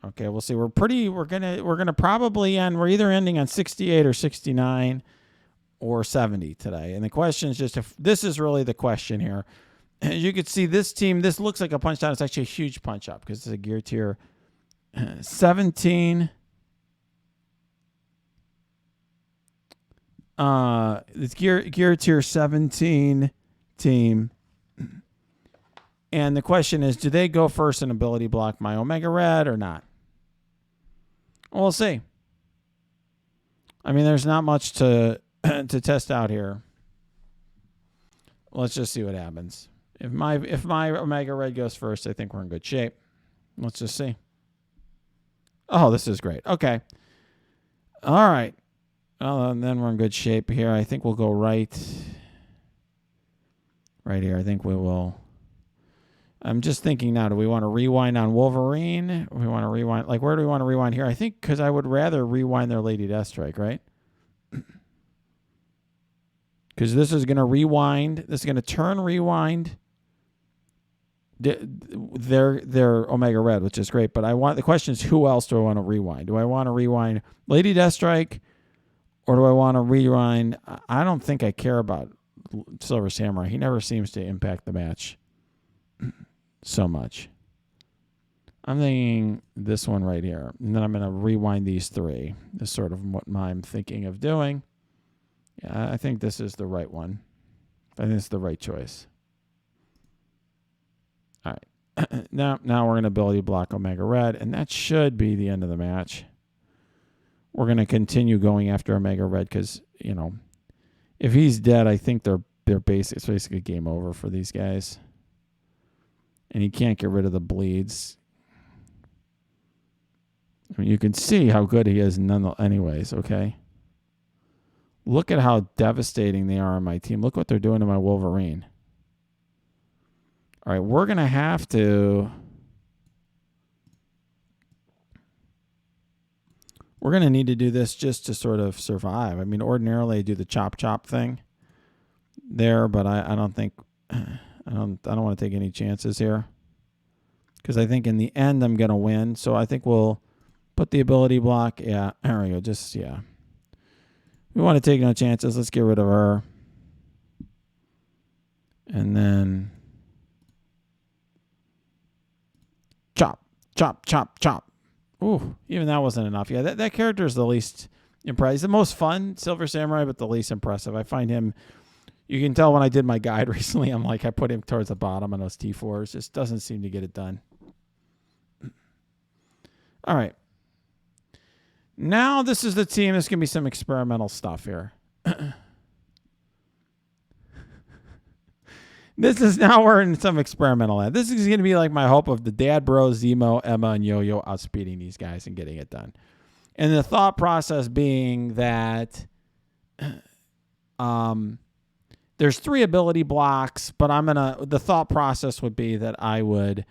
Okay, we'll see. We're gonna probably end. We're either ending on 68 or 69 or 70 today. And the question is just if this is really the question here. As you can see, this team, this looks like a punch down. It's actually a huge punch up because it's a gear tier 17. It's gear tier 17 team. And the question is, do they go first and ability block my Omega Red or not? We'll see. I mean, there's not much to test out here. Let's just see what happens. If my Omega Red goes first, I think we're in good shape. Let's just see. Oh, this is great. Okay. All right. Well, and then we're in good shape here. I think we'll go right here. I think we will. I'm just thinking now, do we want to rewind on Wolverine? We want to rewind. Like, where do we want to rewind here? I think because I would rather rewind their Lady Deathstrike, right? Because this is going to rewind. This is going to turn rewind their Omega Red, which is great. But the question is, who else do I want to rewind? Do I want to rewind Lady Deathstrike? Or do I want to rewind? I don't think I care about Silver Samurai. He never seems to impact the match so much. I'm thinking this one right here. And then I'm going to rewind these three. This is sort of what I'm thinking of doing. Yeah, I think this is the right one. I think it's the right choice. All right. Now we're going to ability block Omega Red, and that should be the end of the match. We're going to continue going after Omega Red because, if he's dead, I think it's basically game over for these guys. And he can't get rid of the bleeds. I mean, you can see how good he is anyways, okay? Look at how devastating they are on my team. Look what they're doing to my Wolverine. All right, we're going to have to... We're going to need to do this just to sort of survive. I mean, ordinarily I do the chop thing there, but I don't think... I don't want to take any chances here because I think in the end I'm going to win. So I think we'll put the ability block. Yeah, there we go. We want to take no chances. Let's get rid of her. And then chop. Ooh, even that wasn't enough. Yeah, that character is the least impressive. He's the most fun Silver Samurai, but the least impressive. I find him... You can tell when I did my guide recently, I put him towards the bottom on those T4s. Just doesn't seem to get it done. All right. Now this is the team. This is going to be some experimental stuff here. Now we're in some experimental land. This is going to be like my hope of the Dad Bros, Zemo, Emma, and Yo-Yo outspeeding these guys and getting it done. And the thought process being that... there's 3 ability blocks, but the thought process would be that I would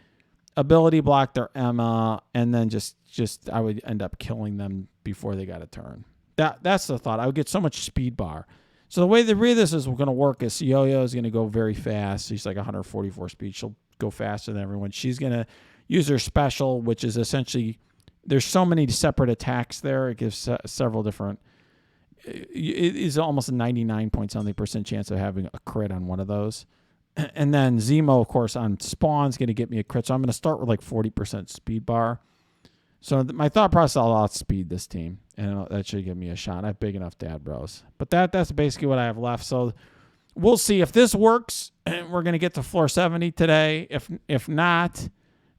ability block their Emma and then just I would end up killing them before they got a turn. That's the thought. I would get so much speed bar. So the way this is going to work is Yo-Yo is going to go very fast. She's like 144 speed. She'll go faster than everyone. She's going to use her special, which is essentially, there's so many separate attacks there. It gives several different... It is almost a 99% chance of having a crit on one of those. And then Zemo, of course, on spawn is going to get me a crit. So I'm going to start with like 40% speed bar. So my thought process, I'll outspeed this team, and that should give me a shot. I have big enough dad bros. But that's basically what I have left. So we'll see if this works. We're going to get to floor 70 today. If not,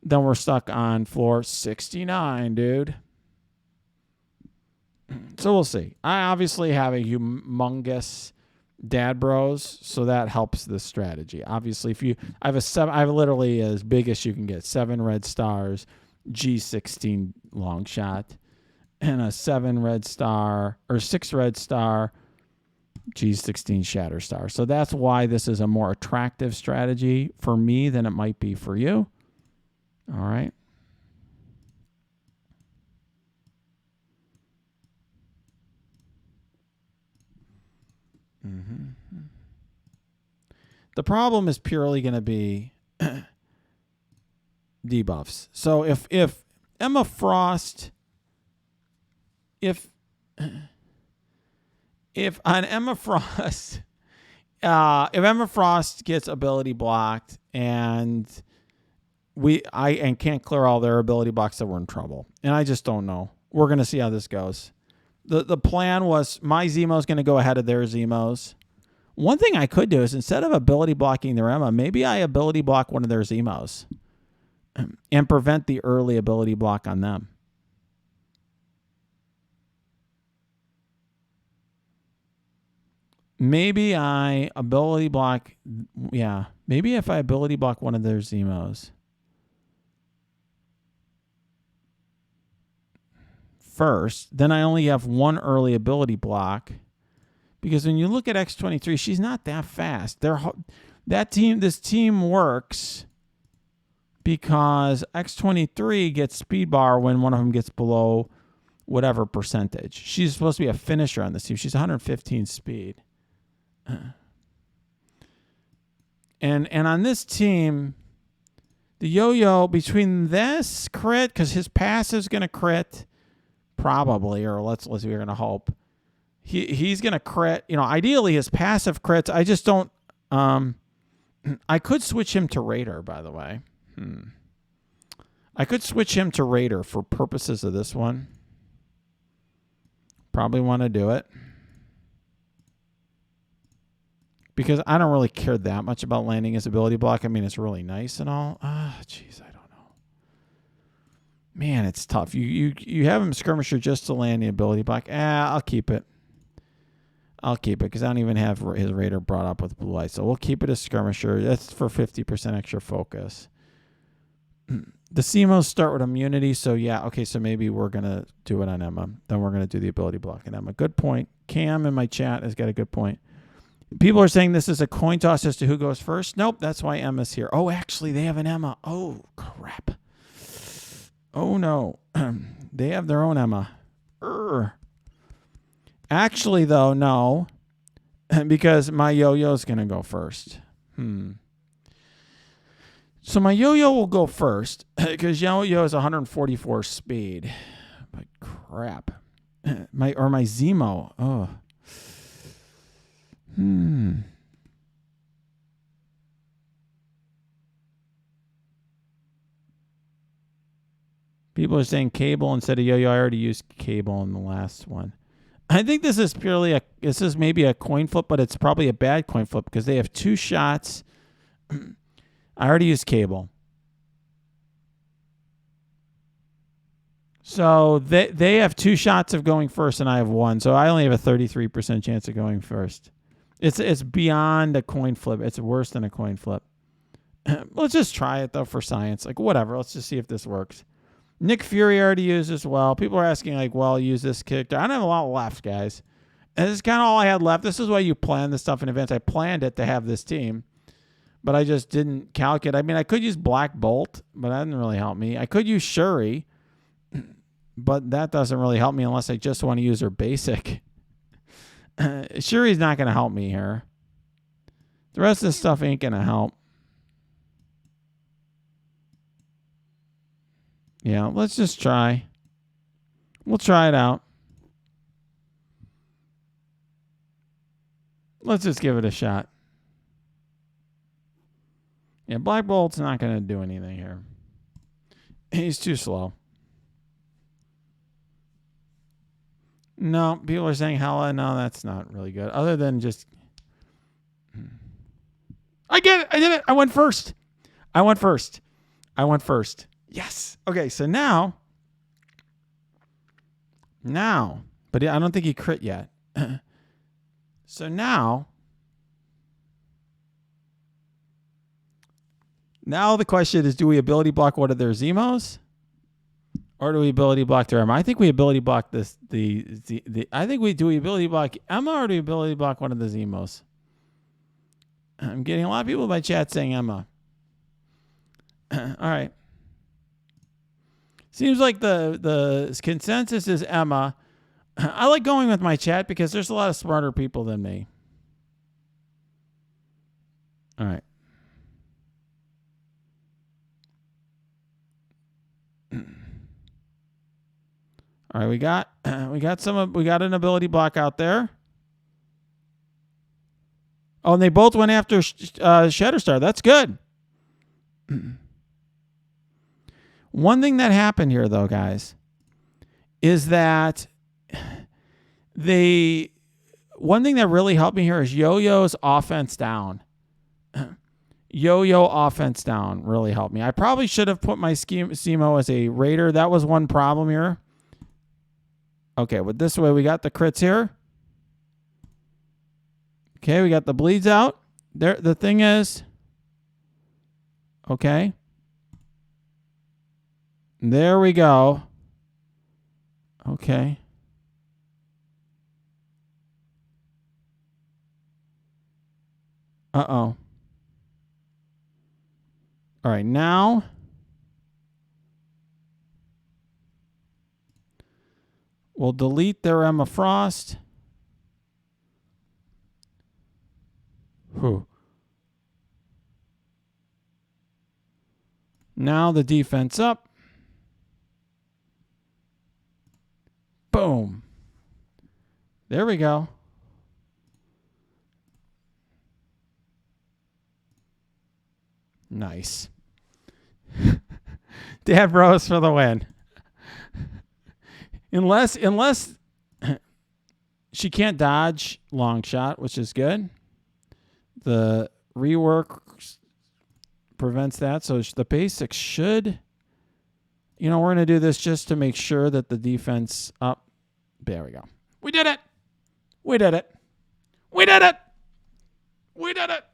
then we're stuck on floor 69, dude. So we'll see. I obviously have a humongous dad bros, so that helps the strategy. Obviously, I have literally as big as you can get 7 red stars, G16 long shot, and a 7 red star or 6 red star, G16 shatter star. So that's why this is a more attractive strategy for me than it might be for you. All right. The problem is purely going to be debuffs. So if Emma Frost, if on Emma Frost, if Emma Frost gets ability blocked and can't clear all their ability blocks, then we're in trouble. And I just don't know. We're gonna see how this goes. The plan was my Zemo's gonna go ahead of their Zemos. One thing I could do is instead of ability blocking their Emma, maybe I ability block one of their Zemos and prevent the early ability block on them. Maybe I ability block, yeah. Maybe if I ability block one of their Zemos first, then I only have one early ability block. Because when you look at X-23, she's not that fast. This team works because X-23 gets speed bar when one of them gets below whatever percentage. She's supposed to be a finisher on this team. She's 115 speed. And on this team, the yo-yo between this crit, because his passive's going to crit, probably, or let's we're going to hope. He's going to crit. You know, ideally his passive crits. I just don't. I could switch him to Raider, by the way. I could switch him to Raider for purposes of this one. Probably want to do it. Because I don't really care that much about landing his ability block. I mean, it's really nice and all. Jeez, I don't know. Man, it's tough. You have him skirmisher just to land the ability block. I'll keep it. I'll keep it because I don't even have his Raider brought up with blue light. So we'll keep it as skirmisher. That's for 50% extra focus. The CMOs start with immunity. So yeah, okay, so maybe we're going to do it on Emma. Then we're going to do the ability block on Emma. Good point. Cam in my chat has got a good point. People are saying this is a coin toss as to who goes first. Nope, that's why Emma's here. Oh, actually, they have an Emma. Oh, crap. Oh, no. They have their own Emma. Actually, though, no. Because my yo-yo is going to go first. So my yo-yo will go first. Because yo-yo is 144 speed. But crap. My Zemo. Oh. People are saying cable instead of yo-yo. I already used cable in the last one. I think this is maybe a coin flip, but it's probably a bad coin flip because they have 2 shots. I already used cable. So they have 2 shots of going first and I have 1. So I only have a 33% chance of going first. It's beyond a coin flip. It's worse than a coin flip. Let's just try it, though, for science. Like, whatever. Let's just see if this works. Nick Fury already used as well. People are asking, like, well, use this character. I don't have a lot left, guys. And this is kind of all I had left. This is why you plan this stuff in advance. I planned it to have this team, but I just didn't calculate. I mean, I could use Black Bolt, but that didn't really help me. I could use Shuri, but that doesn't really help me unless I just want to use her basic. Shuri's not going to help me here. The rest of this stuff ain't going to help. Yeah, let's just try. We'll try it out. Let's just give it a shot. Yeah, Black Bolt's not going to do anything here. He's too slow. No, people are saying hella. No, that's not really good. Other than just... I get it. I did it. I went first. Yes. Okay, so now, but I don't think he crit yet. So now the question is, do we ability block one of their Zemos? Or do we ability block their Emma? I think we ability block this. I think we ability block Emma, or do we ability block one of the Zemos? I'm getting a lot of people in my chat saying Emma. All right. Seems like the consensus is Emma. I like going with my chat because there's a lot of smarter people than me. All right. All right, we got an ability block out there. Oh, and they both went after Shatterstar. That's good. One thing that happened here, though, guys, is that one thing that really helped me here is Yo-Yo's offense down. Yo-Yo offense down really helped me. I probably should have put my Simo as a Raider. That was one problem here. Okay, but this way we got the crits here. Okay, we got the bleeds out. There, the thing is, okay. There we go. Okay. Uh-oh. All right, now we'll delete their Emma Frost. Whew. Now the defense up. Boom. There we go. Nice. Dad Rose for the win. Unless she can't dodge long shot, which is good. The rework prevents that. So the basics should, we're going to do this just to make sure that the defense up. There we go. We did it. We did it. We did it. We did it.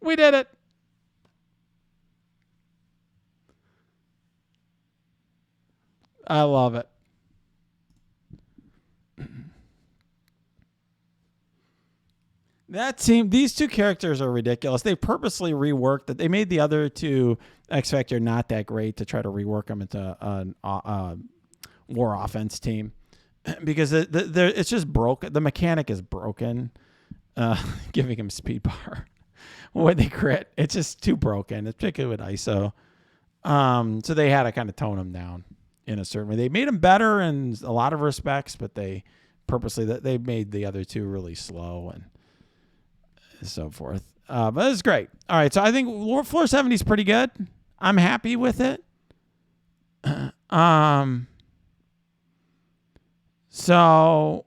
We did it. I love it. That team, these two characters are ridiculous. They purposely reworked it. They made the other two X Factor not that great to try to rework them into a war offense team because it's just broken. The mechanic is broken. Giving him speed bar when they crit, it's just too broken. It's particularly with ISO. So they had to kind of tone him down in a certain way. They made him better in a lot of respects, but they purposely they made the other two really slow and so forth. But it's great. All right, so I think floor 70 is pretty good. I'm happy with it. So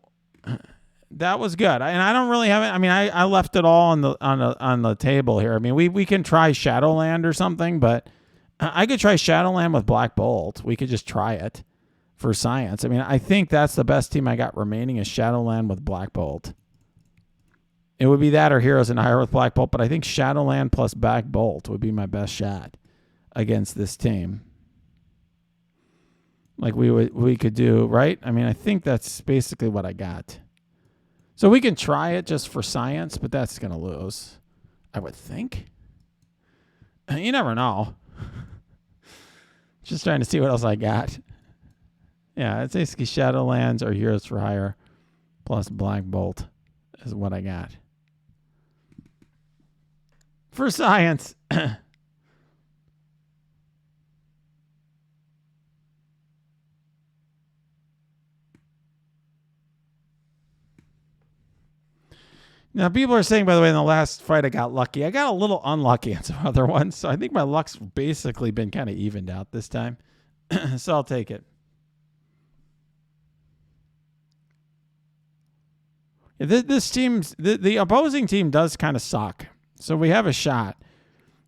that was good. And I don't really have it. I mean, I left it all on the table here. I mean, we can try Shadowland or something, but I could try Shadowland with Black Bolt. We could just try it for science. I mean, I think that's the best team I got remaining is Shadowland with Black Bolt. It would be that or Heroes and Hire with Black Bolt, but I think Shadowland plus Black Bolt would be my best shot against this team. Like we could do, right? I mean, I think that's basically what I got. So we can try it just for science, but that's going to lose, I would think. You never know. Just trying to see what else I got. Yeah, it's basically Shadowlands or Heroes for Hire plus Black Bolt is what I got. For science. Now, people are saying, by the way, in the last fight I got lucky. I got a little unlucky on some other ones, so I think my luck's basically been kind of evened out this time. So I'll take it. This team's the opposing team does kind of suck. So we have a shot.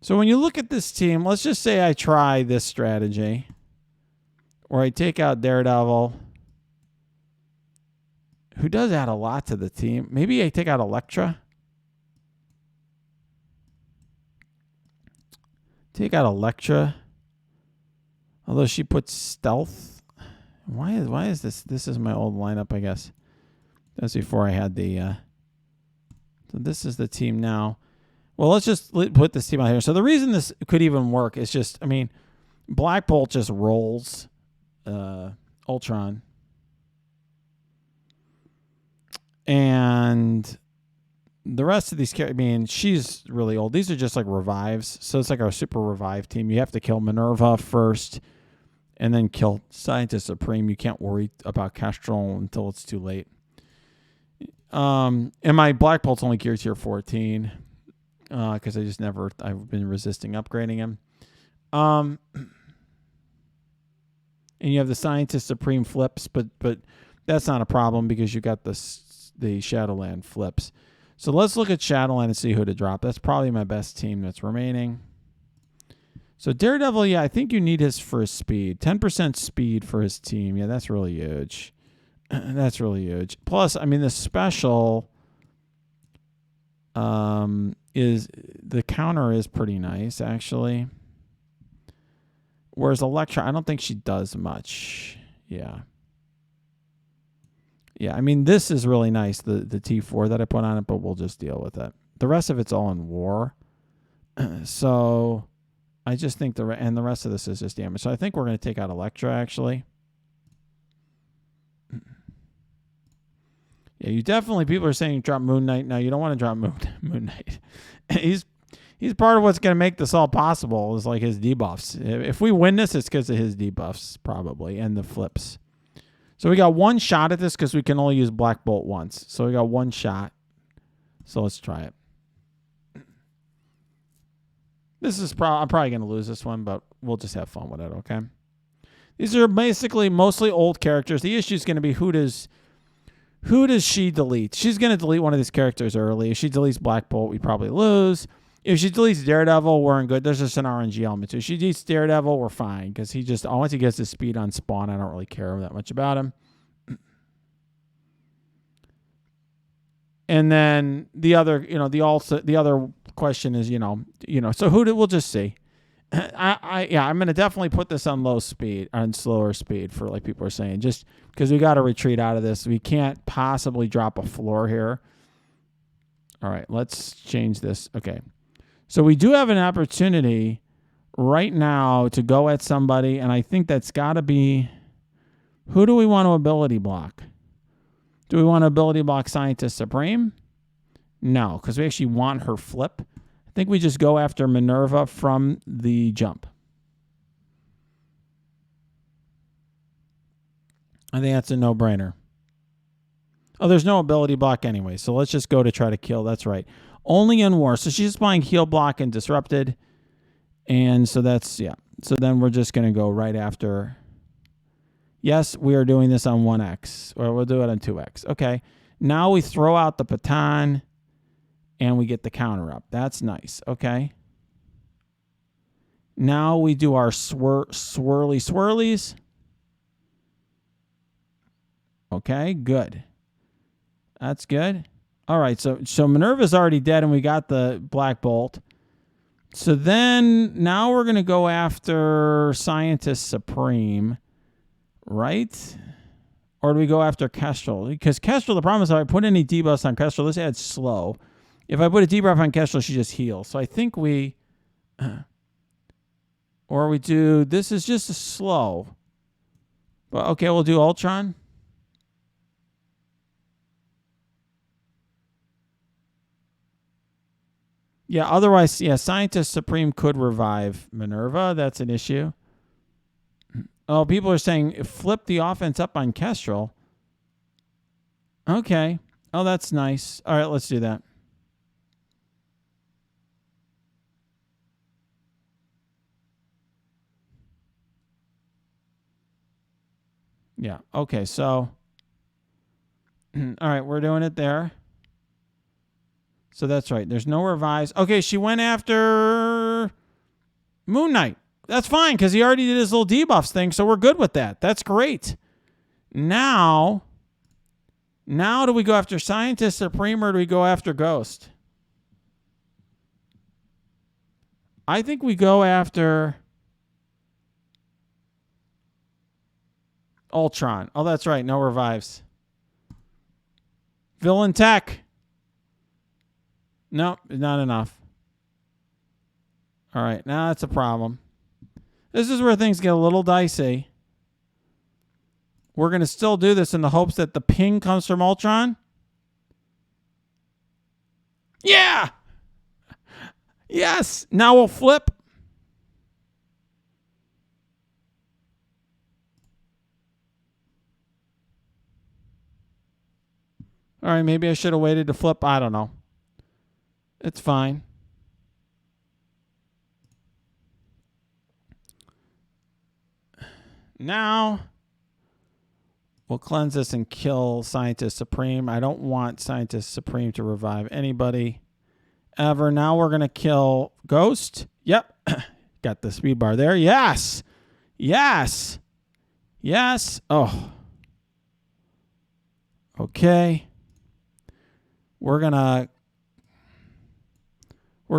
So when you look at this team, let's just say I try this strategy, where I take out Daredevil, who does add a lot to the team. Maybe I take out Elektra. Take out Elektra. Although she puts stealth. Why is this? This is my old lineup, I guess. That's before I had the. So this is the team now. Well, let's just put this team out here. So the reason this could even work is just, I mean, Black Bolt just rolls Ultron. And the rest of these characters, I mean, she's really old. These are just like revives. So it's like our super revive team. You have to kill Minerva first and then kill Scientist Supreme. You can't worry about Kestrel until it's too late. And my Black Bolt's only geared tier 14 because I've been resisting upgrading him. And you have the Scientist Supreme flips, but that's not a problem because you got the Shadowland flips. So let's look at Shadowland and see who to drop. That's probably my best team that's remaining. So Daredevil, yeah, I think you need his for his speed. 10% speed for his team. Yeah, that's really huge. That's really huge. Plus, I mean, the special is the counter is pretty nice, actually. Whereas Elektra, I don't think she does much. Yeah. Yeah, I mean, this is really nice, the T4 that I put on it, but we'll just deal with it. The rest of it's all in war. So I just think the rest of this is just damage. So I think we're going to take out Elektra, actually. Yeah, you definitely, people are saying drop Moon Knight. No, you don't want to drop Moon Knight. He's part of what's going to make this all possible is like his debuffs. If we win this, it's because of his debuffs, probably, and the flips. So we got one shot at this because we can only use Black Bolt once. So we got one shot. So let's try it. This is I'm probably going to lose this one, but we'll just have fun with it, okay? These are basically mostly old characters. The issue is going to be who does she delete? She's going to delete one of these characters early. If she deletes Black Bolt, we probably lose. If she deletes Daredevil, we're in good. There's just an RNG element too. If she deletes Daredevil, we're fine because he just, once he gets his speed on spawn, I don't really care that much about him. And then the other, the other question is, so we'll just see. I'm going to definitely put this on low speed, on slower speed for like people are saying, just because we got to retreat out of this. We can't possibly drop a floor here. All right, let's change this. Okay. So we do have an opportunity right now to go at somebody, and I think that's got to be, who do we want to ability block? Do we want to ability block Scientist Supreme? No, because we actually want her flip. I think we just go after Minerva from the jump. I think that's a no-brainer. Oh, there's no ability block anyway, so let's just go to try to kill. That's right. Only in war. So she's playing heal block and disrupted. And so that's, yeah. So then we're just going to go right after. Yes, we are doing this on 1x. Or we'll do it on 2x. Okay. Now we throw out the baton and we get the counter up. That's nice. Okay. Now we do our swirlies. Okay, good. That's good. All right, so Minerva's already dead, and we got the Black Bolt. So then now we're going to go after Scientist Supreme, right? Or do we go after Kestrel? Because Kestrel, the problem is if I put any debuffs on Kestrel, this adds slow. If I put a debuff on Kestrel, she just heals. So I think we... or we do... This is just a slow. But okay, we'll do Ultron. Yeah, otherwise, yeah, Scientist Supreme could revive Minerva. That's an issue. Oh, people are saying flip the offense up on Kestrel. Okay. Oh, that's nice. All right, let's do that. Yeah, okay, so... all right, we're doing it there. So that's right. There's no revives. Okay, she went after Moon Knight. That's fine because he already did his little debuffs thing, so we're good with that. That's great. Now do we go after Scientist Supreme or do we go after Ghost? I think we go after Ultron. Oh, that's right. No revives. Villain Tech. Nope, not enough. All right, now that's a problem. This is where things get a little dicey. We're going to still do this in the hopes that the ping comes from Ultron. Yeah! Yes! Now we'll flip. All right, maybe I should have waited to flip. I don't know. It's fine. Now we'll cleanse this and kill Scientist Supreme. I don't want Scientist Supreme to revive anybody ever. Now we're going to kill Ghost. Yep. Got the speed bar there. Yes. Yes. Yes. Oh. Okay. We're going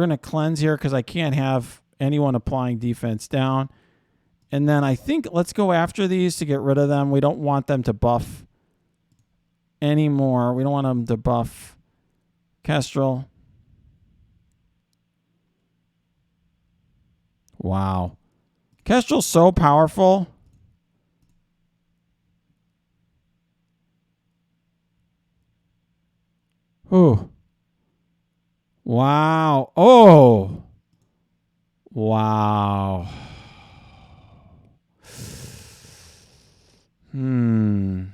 to cleanse here because I can't have anyone applying defense down. And then I think let's go after these to get rid of them. We don't want them to buff anymore. We don't want them to buff Kestrel. Wow. Kestrel's so powerful. Ooh. Wow. Oh. Wow. I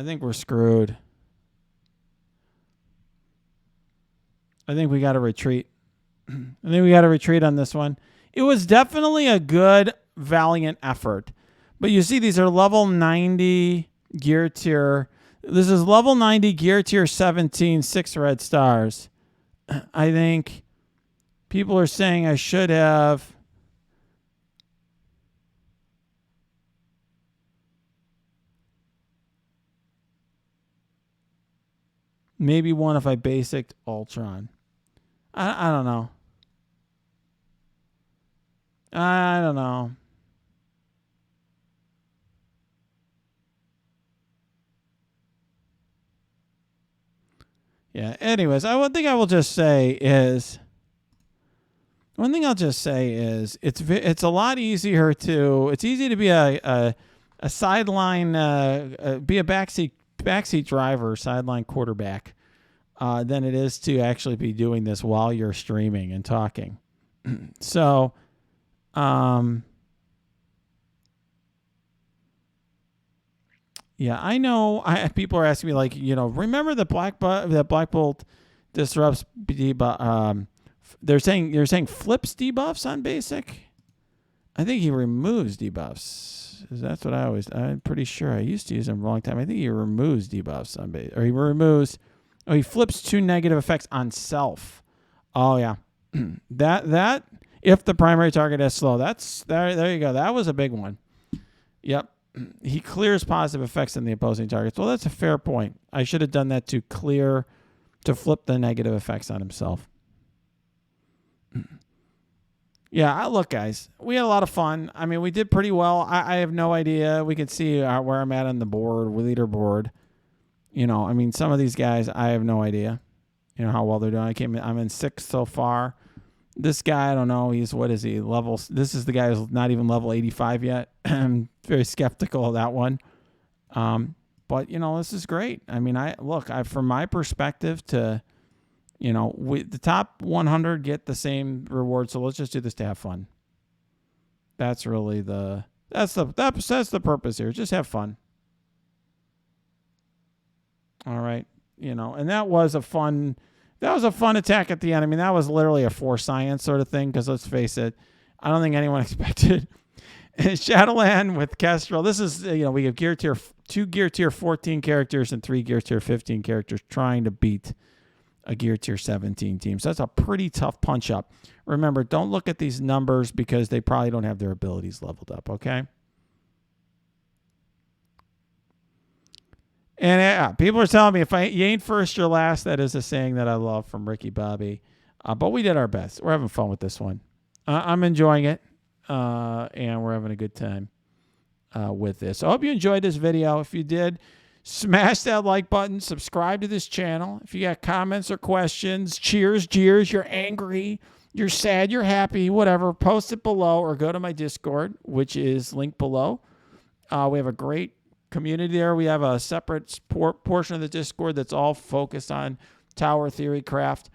think we're screwed. I think we got to retreat. I think we got to retreat on this one. It was definitely a good, valiant effort. But you see, these are level 90 gear tier. This is level 90 gear tier 17, 6 red stars. I think people are saying I should have... Maybe one if I basicked Ultron. I don't know. I don't know. Yeah. Anyways, one thing I'll just say is it's a lot easier to. It's easy to be a sideline, be a backseat driver, sideline quarterback, than it is to actually be doing this while you're streaming and talking. So, yeah, I know. People are asking me like, remember the Black Bolt disrupts debuff. They're saying flips debuffs on basic. I think he removes debuffs. That's what I'm pretty sure. I used to use him a long time. I think he removes debuffs on basic, or he removes. Oh, he flips 2 negative effects on self. Oh yeah, that if the primary target is slow, that's there. There you go. That was a big one. Yep. He clears positive effects in the opposing targets. Well, that's a fair point. I should have done that to flip the negative effects on himself. Yeah, look, guys, we had a lot of fun. I mean, we did pretty well. I have no idea. We can see where I'm at on the board, leaderboard. I mean, some of these guys, I have no idea, how well they're doing. I'm in 6th so far. This guy, I don't know. What is he? This is the guy who's not even level 85 yet. I'm very skeptical of that one. But, this is great. I mean, from my perspective the top 100 get the same reward. So let's just do this to have fun. That's really that's the purpose here. Just have fun. All right. And that was a fun attack at the end. I mean, that was literally a force science sort of thing. Cause let's face it, I don't think anyone expected Shadowland with Kestrel. This is, we have two Gear Tier 14 characters and 3 Gear Tier 15 characters trying to beat a Gear Tier 17 team. So that's a pretty tough punch up. Remember, don't look at these numbers because they probably don't have their abilities leveled up, okay? And people are telling me, you ain't first, you're last. That is a saying that I love from Ricky Bobby. But we did our best. We're having fun with this one. I'm enjoying it. And we're having a good time with this. So I hope you enjoyed this video. If you did, smash that like button. Subscribe to this channel. If you got comments or questions, cheers, jeers, you're angry, you're sad, you're happy, whatever, post it below or go to my Discord, which is linked below. We have a great community there. We have a separate portion of the Discord that's all focused on Tower Theory Craft.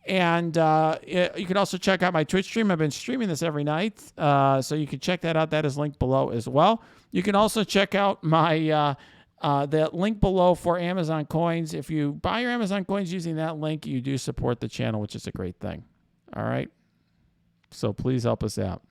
And you can also check out my Twitch stream. I've been streaming this every night, so you can check that out. That is linked below as well. You can also check out my the link below for Amazon coins. If you buy your Amazon coins using that link, you do support the channel, which is a great thing. All right? So please help us out.